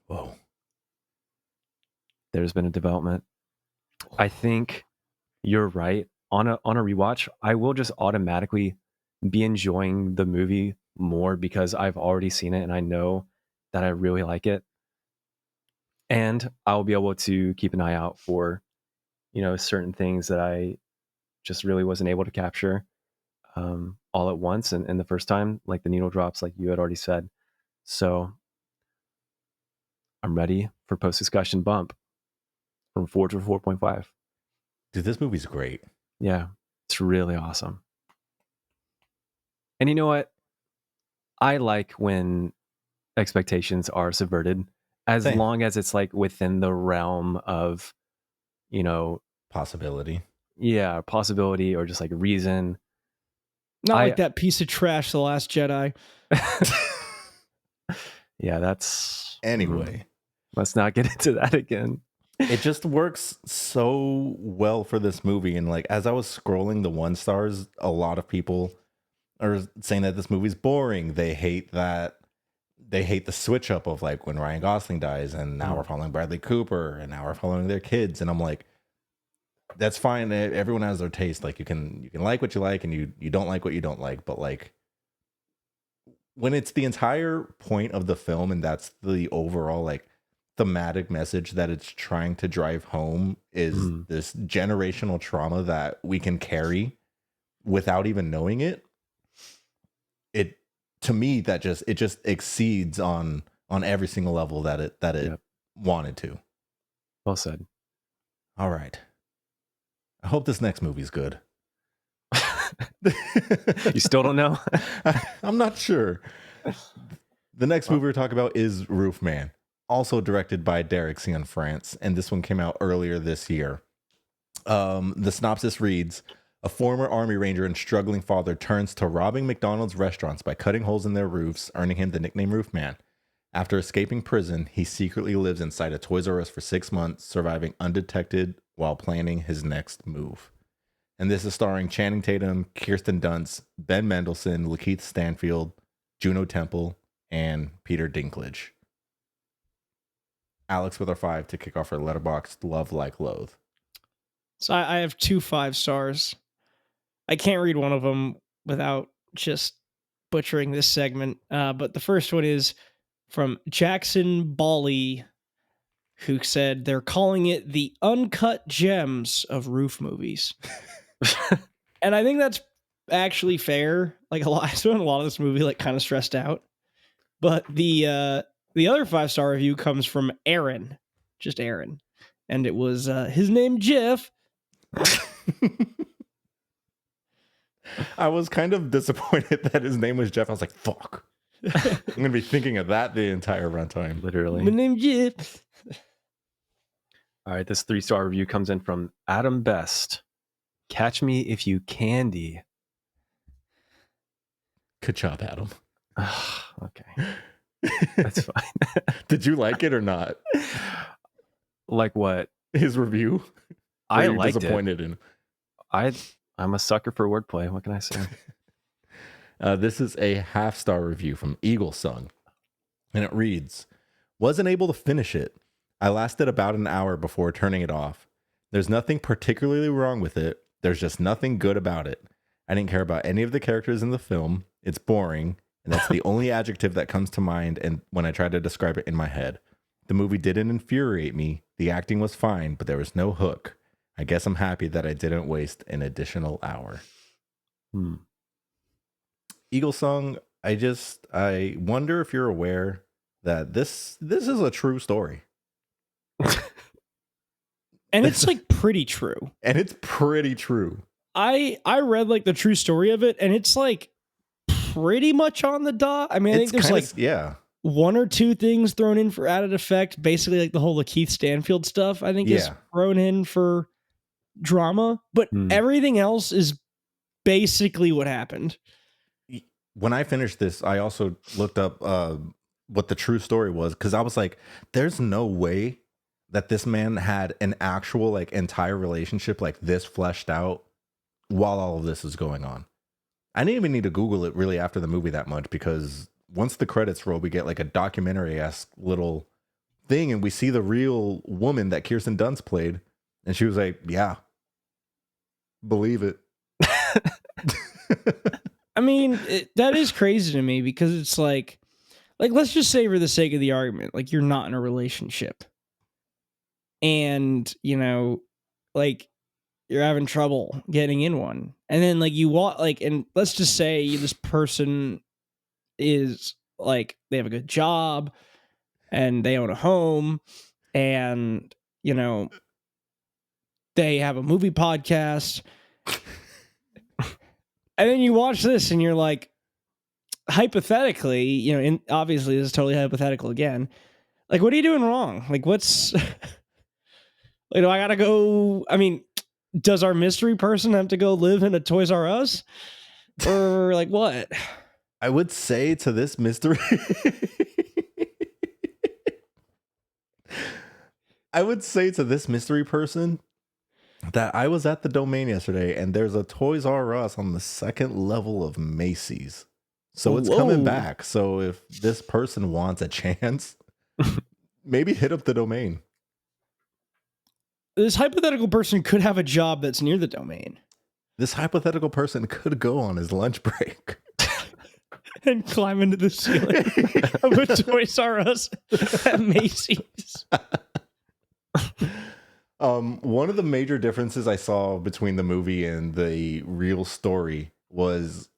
whoa, there's been a development. I think you're right on a rewatch, I will just automatically be enjoying the movie more because I've already seen it and I know that I really like it. And I'll be able to keep an eye out for, certain things that I just really wasn't able to capture all at once and the first time, like the needle drops, like you had already said. So I'm ready for post-discussion bump from 4 to 4.5. Dude, this movie's great. Yeah, it's really awesome. And you know what? I like when expectations are subverted, as Same. long as it's like within the realm of, possibility. Yeah, possibility or just like reason. Not like that piece of trash, The Last Jedi. Yeah, that's... Anyway. Let's not get into that again. It just works so well for this movie. And like, as I was scrolling the 1 stars, a lot of people are saying that this movie's boring. They hate the switch up of like when Ryan Gosling dies and now we're following Bradley Cooper and now we're following their kids. And I'm like, that's fine. Everyone has their taste. Like you can like what you like and you don't like what you don't like. But like when it's the entire point of the film and that's the overall like thematic message that it's trying to drive home is this generational trauma that we can carry without even knowing it. It, to me, that just exceeds on every single level that it wanted to. Well said. All right. I hope this next movie's good. You still don't know? I'm not sure. The next movie we're talking about is Roofman, also directed by Derek Cianfrance, and this one came out earlier this year. The synopsis reads: a former Army Ranger and struggling father turns to robbing McDonald's restaurants by cutting holes in their roofs, earning him the nickname Roofman. After escaping prison, he secretly lives inside a Toys R Us for 6 months, surviving undetected while planning his next move. And this is starring Channing Tatum, Kirsten Dunst, Ben Mendelsohn, Lakeith Stanfield, Juno Temple, and Peter Dinklage. Alex with our 5 to kick off our Letterboxd Love Like Loathe. So I have 2 5 stars. I can't read one of them without just butchering this segment. But the first one is from Jackson Bawley, who said they're calling it the uncut gems of roof movies. And I think that's actually fair. Like I spent a lot of this movie like kind of stressed out. But the other 5-star review comes from Aaron, just Aaron, and it was his name Jeff. I was kind of disappointed that his name was Jeff. I was like, fuck. I'm going to be thinking of that the entire runtime. Literally. My name's Jeff. All right, this 3-star review comes in from Adam Best. Catch me if you candy. Good job, Adam. Okay. That's fine. Did you like it or not? Like what? His review? I liked disappointed it. I'm a sucker for wordplay. What can I say? This is a 1/2-star review from Eagle Sung. And it reads, wasn't able to finish it. I lasted about an hour before turning it off. There's nothing particularly wrong with it. There's just nothing good about it. I didn't care about any of the characters in the film. It's boring. And that's the only adjective that comes to mind and when I try to describe it in my head. The movie didn't infuriate me. The acting was fine, but there was no hook. I guess I'm happy that I didn't waste an additional hour. Eagle Song, I wonder if you're aware that this is a true story. And it's like pretty true. And it's pretty true. I read like the true story of it, and it's like pretty much on the dot. I mean, I think there's like 1 or 2 things thrown in for added effect. Basically, like the whole Lakeith Stanfield stuff, I think is thrown in for drama, but everything else is basically what happened. When I finished this, I also looked up what the true story was, because I was like, there's no way that this man had an actual like entire relationship like this fleshed out while all of this is going on. I didn't even need to Google it really after the movie that much, because once the credits roll, we get like a documentary-esque little thing and we see the real woman that Kirsten Dunst played. And she was like, yeah, Believe it. I mean, that is crazy to me because it's like let's just say for the sake of the argument, like you're not in a relationship, and like you're having trouble getting in one, and then like you walk and let's just say this person is like they have a good job and they own a home, and they have a movie podcast, and then you watch this and you're like, hypothetically, and obviously this is totally hypothetical again, like what are you doing wrong? Like what's do I gotta go? I mean, does our mystery person have to go live in a Toys R Us? Or like what? I would say to this mystery person that I was at the Domain yesterday and there's a Toys R Us on the second level of Macy's. So it's coming back. So if this person wants a chance, maybe hit up the Domain. This hypothetical person could have a job that's near the Domain. This hypothetical person could go on his lunch break and climb into the ceiling of a Toys R Us at Macy's. One of the major differences I saw between the movie and the real story was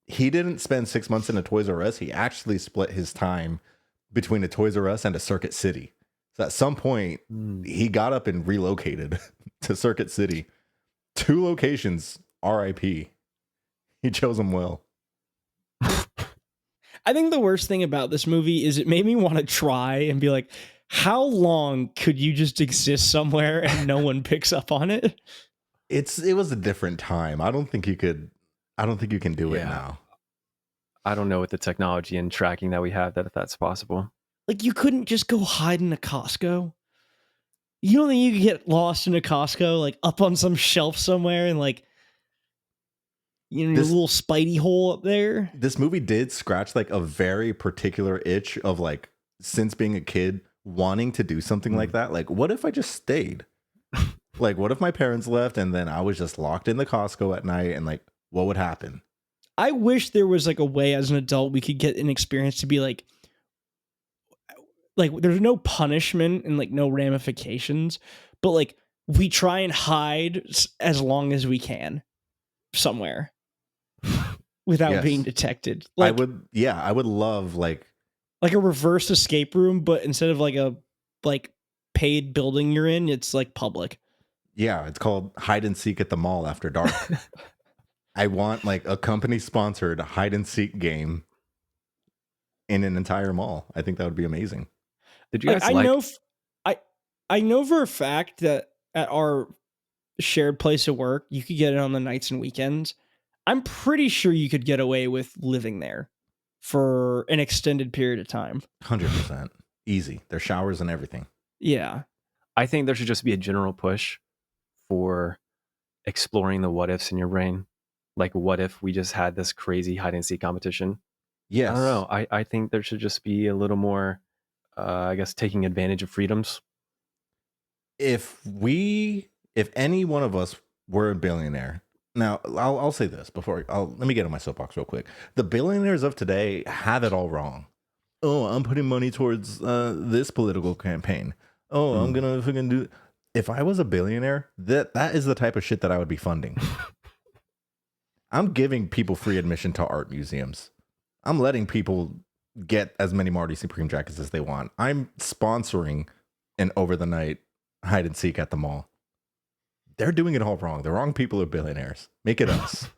he didn't spend 6 months in a Toys R Us. He actually split his time between a Toys R Us and a Circuit City. So at some point, he got up and relocated to Circuit City. 2 locations, RIP. He chose them well. I think the worst thing about this movie is it made me want to try and be like, how long could you just exist somewhere and no one picks up on it? It was a different time. I don't think you can do it now. I don't know with the technology and tracking that we have that if that's possible. Like you couldn't just go hide in a Costco. You don't think you could get lost in a Costco, like up on some shelf somewhere and like your little spidey hole up there? This movie did scratch like a very particular itch of like since being a kid wanting to do something like that. Like, what if I just stayed? Like, what if my parents left and then I was just locked in the Costco at night and like, what would happen? I wish there was like a way as an adult we could get an experience to be like there's no punishment and like no ramifications, but like we try and hide as long as we can somewhere without being detected. Like, I would love like a reverse escape room, but instead of like a paid building you're in, it's like public. Yeah, it's called hide and seek at the mall after dark. I want like a company sponsored hide and seek game in an entire mall. I think that would be amazing. Did you guys I know for a fact that at our shared place of work, you could get it on the nights and weekends. I'm pretty sure you could get away with living there for an extended period of time. 100%. Easy. There's showers and everything. Yeah. I think there should just be a general push for exploring the what ifs in your brain. Like, what if we just had this crazy hide and seek competition? Yes. I don't know. I think there should just be a little more, I guess, taking advantage of freedoms. If any one of us were a billionaire, now I'll say this before let me get on my soapbox real quick. The billionaires of today have it all wrong. Oh, I'm putting money towards this political campaign. Oh, I'm gonna fucking do. If I was a billionaire, that is the type of shit that I would be funding. I'm giving people free admission to art museums. I'm letting people get as many Marty Supreme jackets as they want. I'm sponsoring an over the night hide and seek at the mall. They're doing it all wrong. The wrong people are billionaires. Make it us.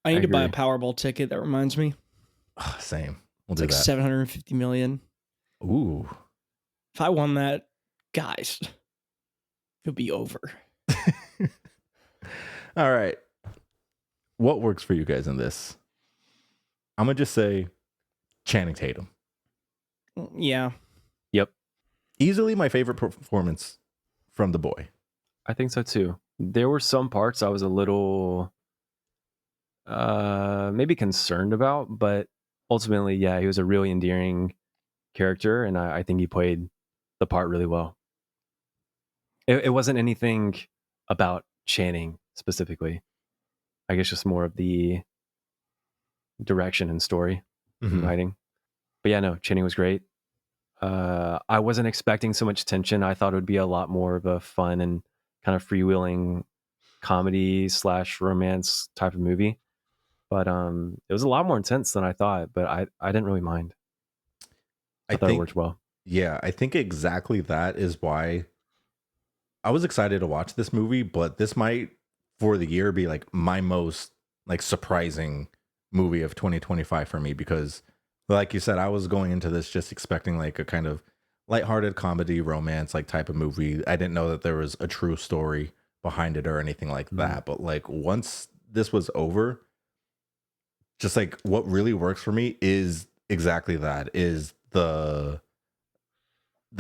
I need to buy a Powerball ticket. That reminds me. Same. It's like 750 million. Ooh. If I won that, guys, it'll be over. All right. What works for you guys in this? I'm going to just say Channing Tatum. Yeah. Yep. Easily my favorite performance from The Boy. I think so too. There were some parts I was a little maybe concerned about, but ultimately, yeah, he was a really endearing character, and I think he played the part really well. It wasn't anything about Channing specifically. I guess just more of the direction and story and writing. But yeah, no, Channing was great. I wasn't expecting so much tension. I thought it would be a lot more of a fun and kind of freewheeling comedy / romance type of movie. But it was a lot more intense than I thought, but I didn't really mind. I thought it worked well. Yeah, I think exactly that is why I was excited to watch this movie, but this might for the year be like my most like surprising movie of 2025 for me, because like you said, I was going into this just expecting like a kind of lighthearted comedy romance like type of movie. I didn't know that there was a true story behind it or anything like that. But like once this was over, just like what really works for me is exactly that, is the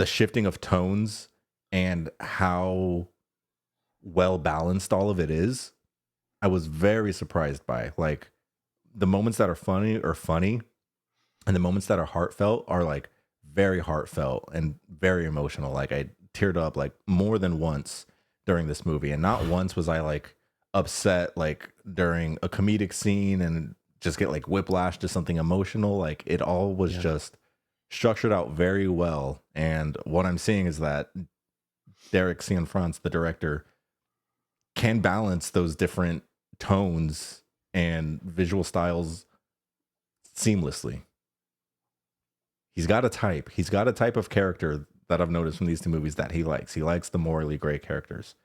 shifting of tones and how well balanced all of it is. I was very surprised by like the moments that are funny are funny, and the moments that are heartfelt are like very heartfelt and very emotional. Like I teared up like more than once during this movie, and not once was I like upset like during a comedic scene and just get like whiplash to something emotional. Like it all was just structured out very well. And what I'm seeing is that Derek Cianfrance, the director, can balance those different tones and visual styles seamlessly. He's got a type. He's got a type of character that I've noticed from these two movies that he likes. He likes the morally gray characters,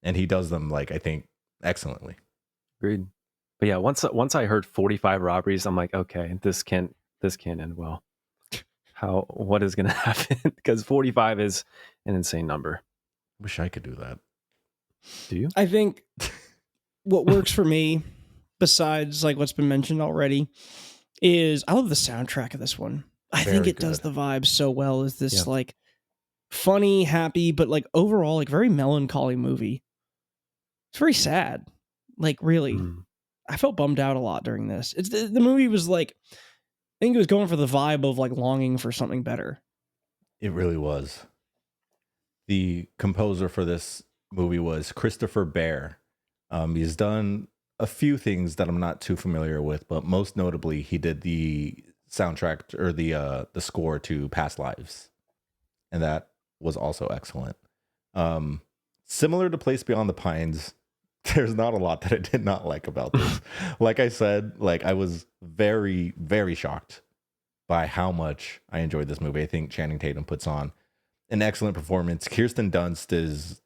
and he does them like I think excellently. Agreed. But yeah, once I heard 45 robberies, I'm like, okay, this can't end well. What is going to happen? Because 45 is an insane number. Wish I could do that. Do you? I think what works for me, besides like what's been mentioned already, is I love the soundtrack of this one. I think it does the vibe so well. Is this like funny, happy, but like overall like very melancholy movie. It's very sad. Like really, I felt bummed out a lot during this. It's the movie was like, I think it was going for the vibe of like longing for something better. It really was. The composer for this movie was Christopher Bear. He's done a few things that I'm not too familiar with, but most notably, he did the soundtrack or the score to Past Lives, and that was also excellent. Similar to Place Beyond the Pines, there's not a lot that I did not like about this. Like I said, like I was very, very shocked by how much I enjoyed this movie. I think Channing Tatum puts on an excellent performance. Kirsten Dunst is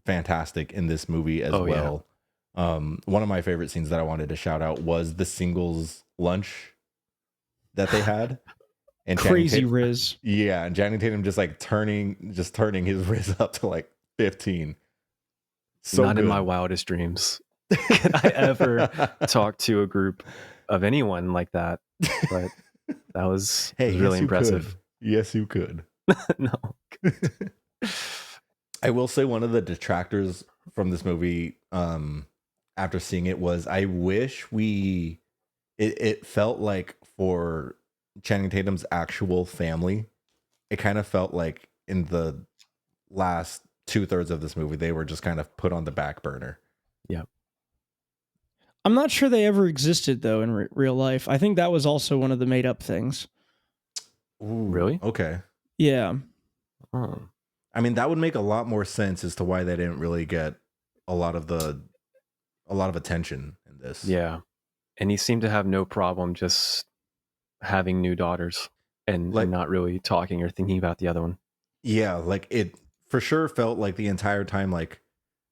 fantastic in this movie as well. Yeah. One of my favorite scenes that I wanted to shout out was the singles lunch that they had. And crazy Riz. Yeah, and Channing Tatum just like turning his Riz up to like 15. So not good. In my wildest dreams could I ever talk to a group of anyone like that. But that was, really impressive. Yes, you could. No. I will say one of the detractors from this movie, after seeing it, was I wish it felt like for Channing Tatum's actual family, it kind of felt like in the last 2/3 of this movie, they were just kind of put on the back burner. Yeah. I'm not sure they ever existed though in real life. I think that was also one of the made up things. Ooh, really? Okay. Yeah. Oh. I mean, that would make a lot more sense as to why they didn't really get a lot of attention in this. Yeah. And he seemed to have no problem just having new daughters and not really talking or thinking about the other one. Yeah, like it for sure felt like the entire time, like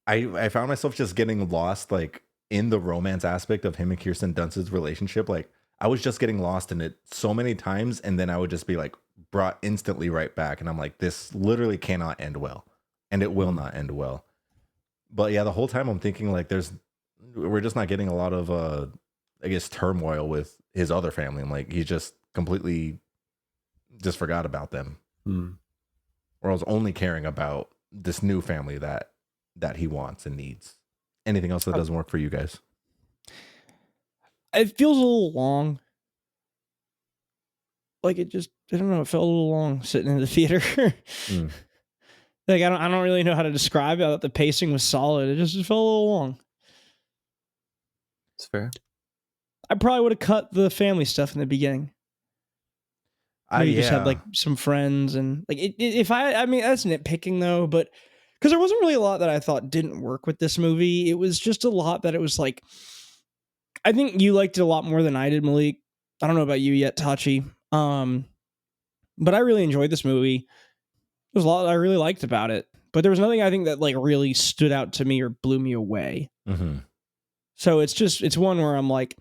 I found myself just getting lost like in the romance aspect of him and Kirsten Dunst's relationship. Like I was just getting lost in it so many times, and then I would just be like brought instantly right back, and I'm like, this literally cannot end well, and it will not end well. But yeah, the whole time I'm thinking like we're just not getting a lot of I guess turmoil with his other family. I'm like, he just completely just forgot about them. Or I was only caring about this new family that he wants and needs. Anything else that doesn't work for you guys? It feels a little long. Like it just, I don't know, it felt a little long sitting in the theater. Like I don't really know how to describe it. The pacing was solid. It just felt a little long. It's fair. I probably would have cut the family stuff in the beginning. Maybe just had like some friends and like if I mean that's nitpicking though, but because there wasn't really a lot that I thought didn't work with this movie. It was just a lot that it was like I think you liked it a lot more than I did, Malik. I don't know about you yet, Tachi. But I really enjoyed this movie. There's a lot I really liked about it, but there was nothing I think that like really stood out to me or blew me away. Mm-hmm. So it's one where I'm like,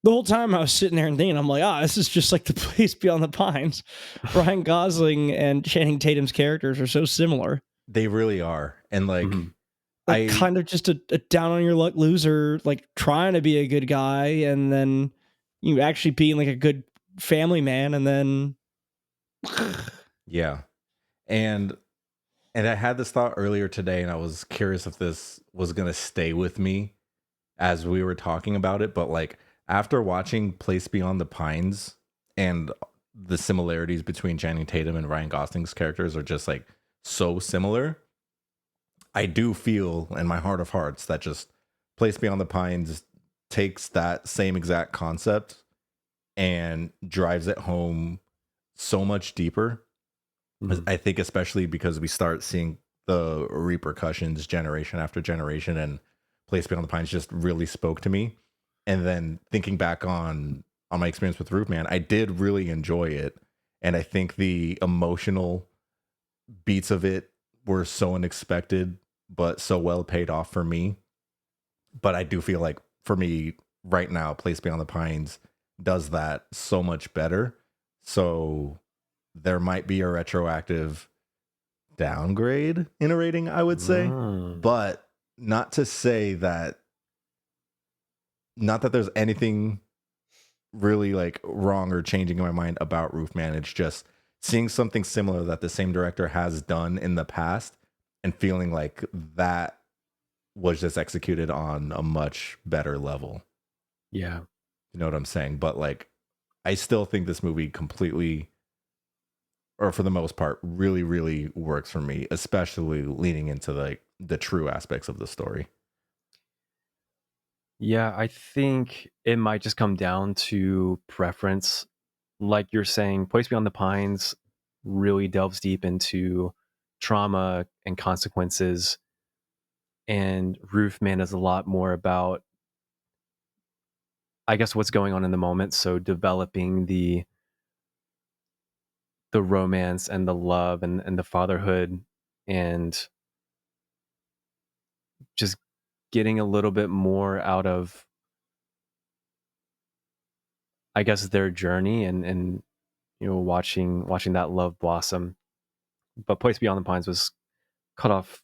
the whole time I was sitting there and thinking, I'm like, this is just like The Place Beyond the Pines. Ryan Gosling and Channing Tatum's characters are so similar. They really are. And like, kind of just a down on your luck loser, like trying to be a good guy and then you actually being like a good family man. And then. Yeah. And I had this thought earlier today and I was curious if this was going to stay with me as we were talking about it. But like, after watching Place Beyond the Pines and the similarities between Channing Tatum and Ryan Gosling's characters are just like so similar, I do feel in my heart of hearts that just Place Beyond the Pines takes that same exact concept and drives it home so much deeper. Mm-hmm. I think especially because we start seeing the repercussions generation after generation, and Place Beyond the Pines just really spoke to me. And then thinking back on my experience with Roofman, I did really enjoy it. And I think the emotional beats of it were so unexpected, but so well paid off for me. But I do feel like for me right now, Place Beyond the Pines does that so much better. So there might be a retroactive downgrade in a rating, I would say. But not to say that not that there's anything really like wrong or changing in my mind about Roofman. It's just seeing something similar that the same director has done in the past and feeling like that was just executed on a much better level. Yeah. You know what I'm saying? But like, I still think this movie completely, or for the most part, really, really works for me, especially leaning into like the true aspects of the story. Yeah, I think it might just come down to preference. Like you're saying, Place Beyond the Pines really delves deep into trauma and consequences. And Roofman is a lot more about, I guess, what's going on in the moment. So developing the romance and the love and the fatherhood and just getting a little bit more out of, I guess, their journey and you know, watching that love blossom. But Place Beyond the Pines was cut off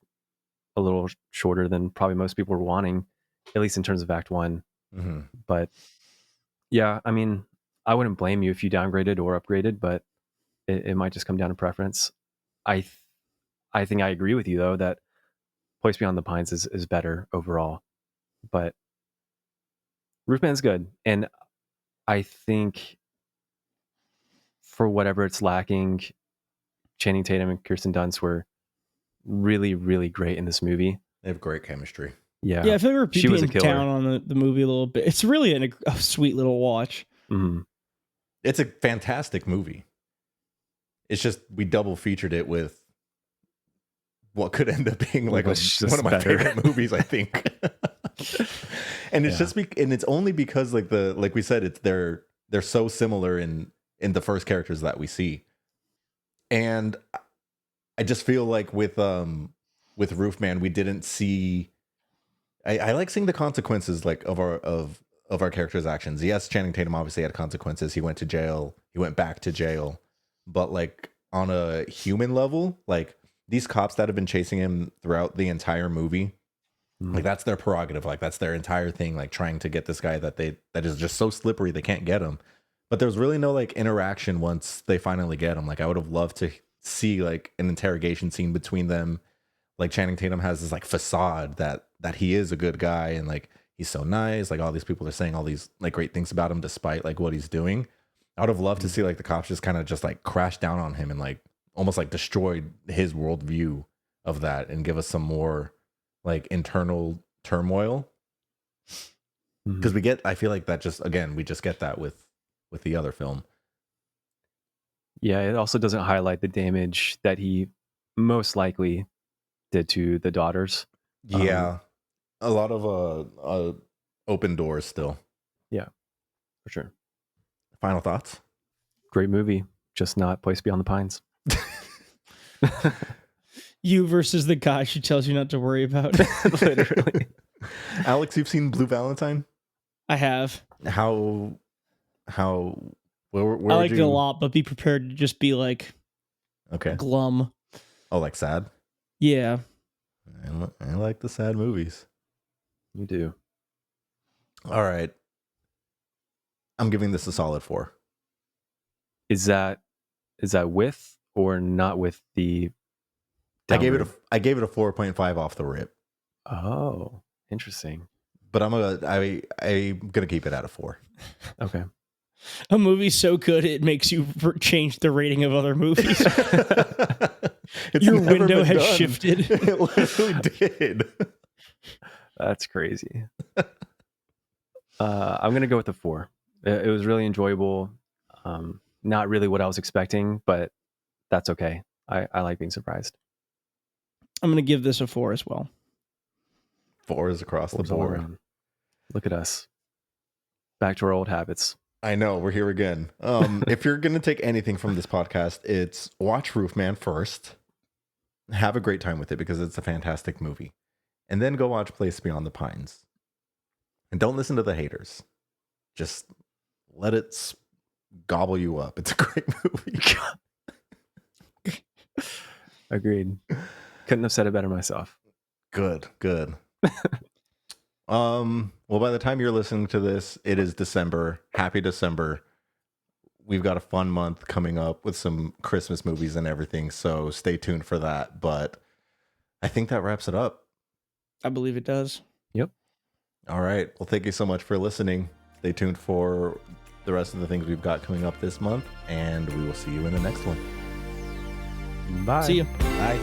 a little shorter than probably most people were wanting, at least in terms of Act 1. Mm-hmm. But yeah, I mean, I wouldn't blame you if you downgraded or upgraded, but it might just come down to preference. I think I agree with you though that Place Beyond the Pines is better overall, but Roofman's good, and I think for whatever it's lacking, Channing Tatum and Kirsten Dunst were really, really great in this movie. They have great chemistry. Yeah. Yeah, if I were people in town on the movie a little bit, it's really a sweet little watch. Mm-hmm. It's a fantastic movie. It's just we double featured it with what could end up being like one of my favorite movies, I think. And it's just and it's only because like we said, it's they're so similar in the first characters that we see. And I just feel like with Roofman, we didn't see. I like seeing the consequences like of our characters' actions. Yes, Channing Tatum obviously had consequences. He went to jail. He went back to jail. But like on a human level, like these cops that have been chasing him throughout the entire movie, like that's their prerogative. Like that's their entire thing. Like trying to get this guy that is just so slippery they can't get him. But there's really no like interaction once they finally get him. Like I would have loved to see like an interrogation scene between them. Like Channing Tatum has this like facade that he is a good guy and like he's so nice. Like all these people are saying all these like great things about him despite like what he's doing. I would have loved to see like the cops just kind of just like crash down on him and like almost like destroyed his worldview of that and give us some more like internal turmoil. Because I feel like that we just get that with the other film. Yeah, it also doesn't highlight the damage that he most likely did to the daughters. Yeah, a lot of open doors still. Yeah, for sure. Final thoughts? Great movie, just not Place Beyond the Pines. You versus the guy she tells you not to worry about. Literally. Alex, you've seen Blue Valentine? I have. Where I liked it a lot, but be prepared to just be like, okay, glum. Oh, like sad? Yeah. I like the sad movies. You do. All right. I'm giving this a solid 4. Is that with or not with the I gave it a 4.5 off the rip. Oh, interesting. But I'm gonna keep it at a 4. Okay. A movie's so good it makes you change the rating of other movies. Your window has shifted. It literally did. That's crazy. I'm gonna go with the 4. It was really enjoyable. Not really what I was expecting, but that's okay. I like being surprised. I'm gonna give this a 4 as well. 4 is across the board. Look at us. Back to our old habits. I know, we're here again. If you're going to take anything from this podcast, it's watch Roofman first. Have a great time with it because it's a fantastic movie. And then go watch Place Beyond the Pines. And don't listen to the haters. Just let it gobble you up. It's a great movie. Agreed. Couldn't have said it better myself. Good. Well, by the time you're listening to this, it is December. Happy December. We've got a fun month coming up with some Christmas movies and everything, so stay tuned for that. But I think that wraps it up. I believe it does. Yep. All right. Well, thank you so much for listening. Stay tuned for the rest of the things we've got coming up this month, and we will see you in the next one. Bye. See you. Bye.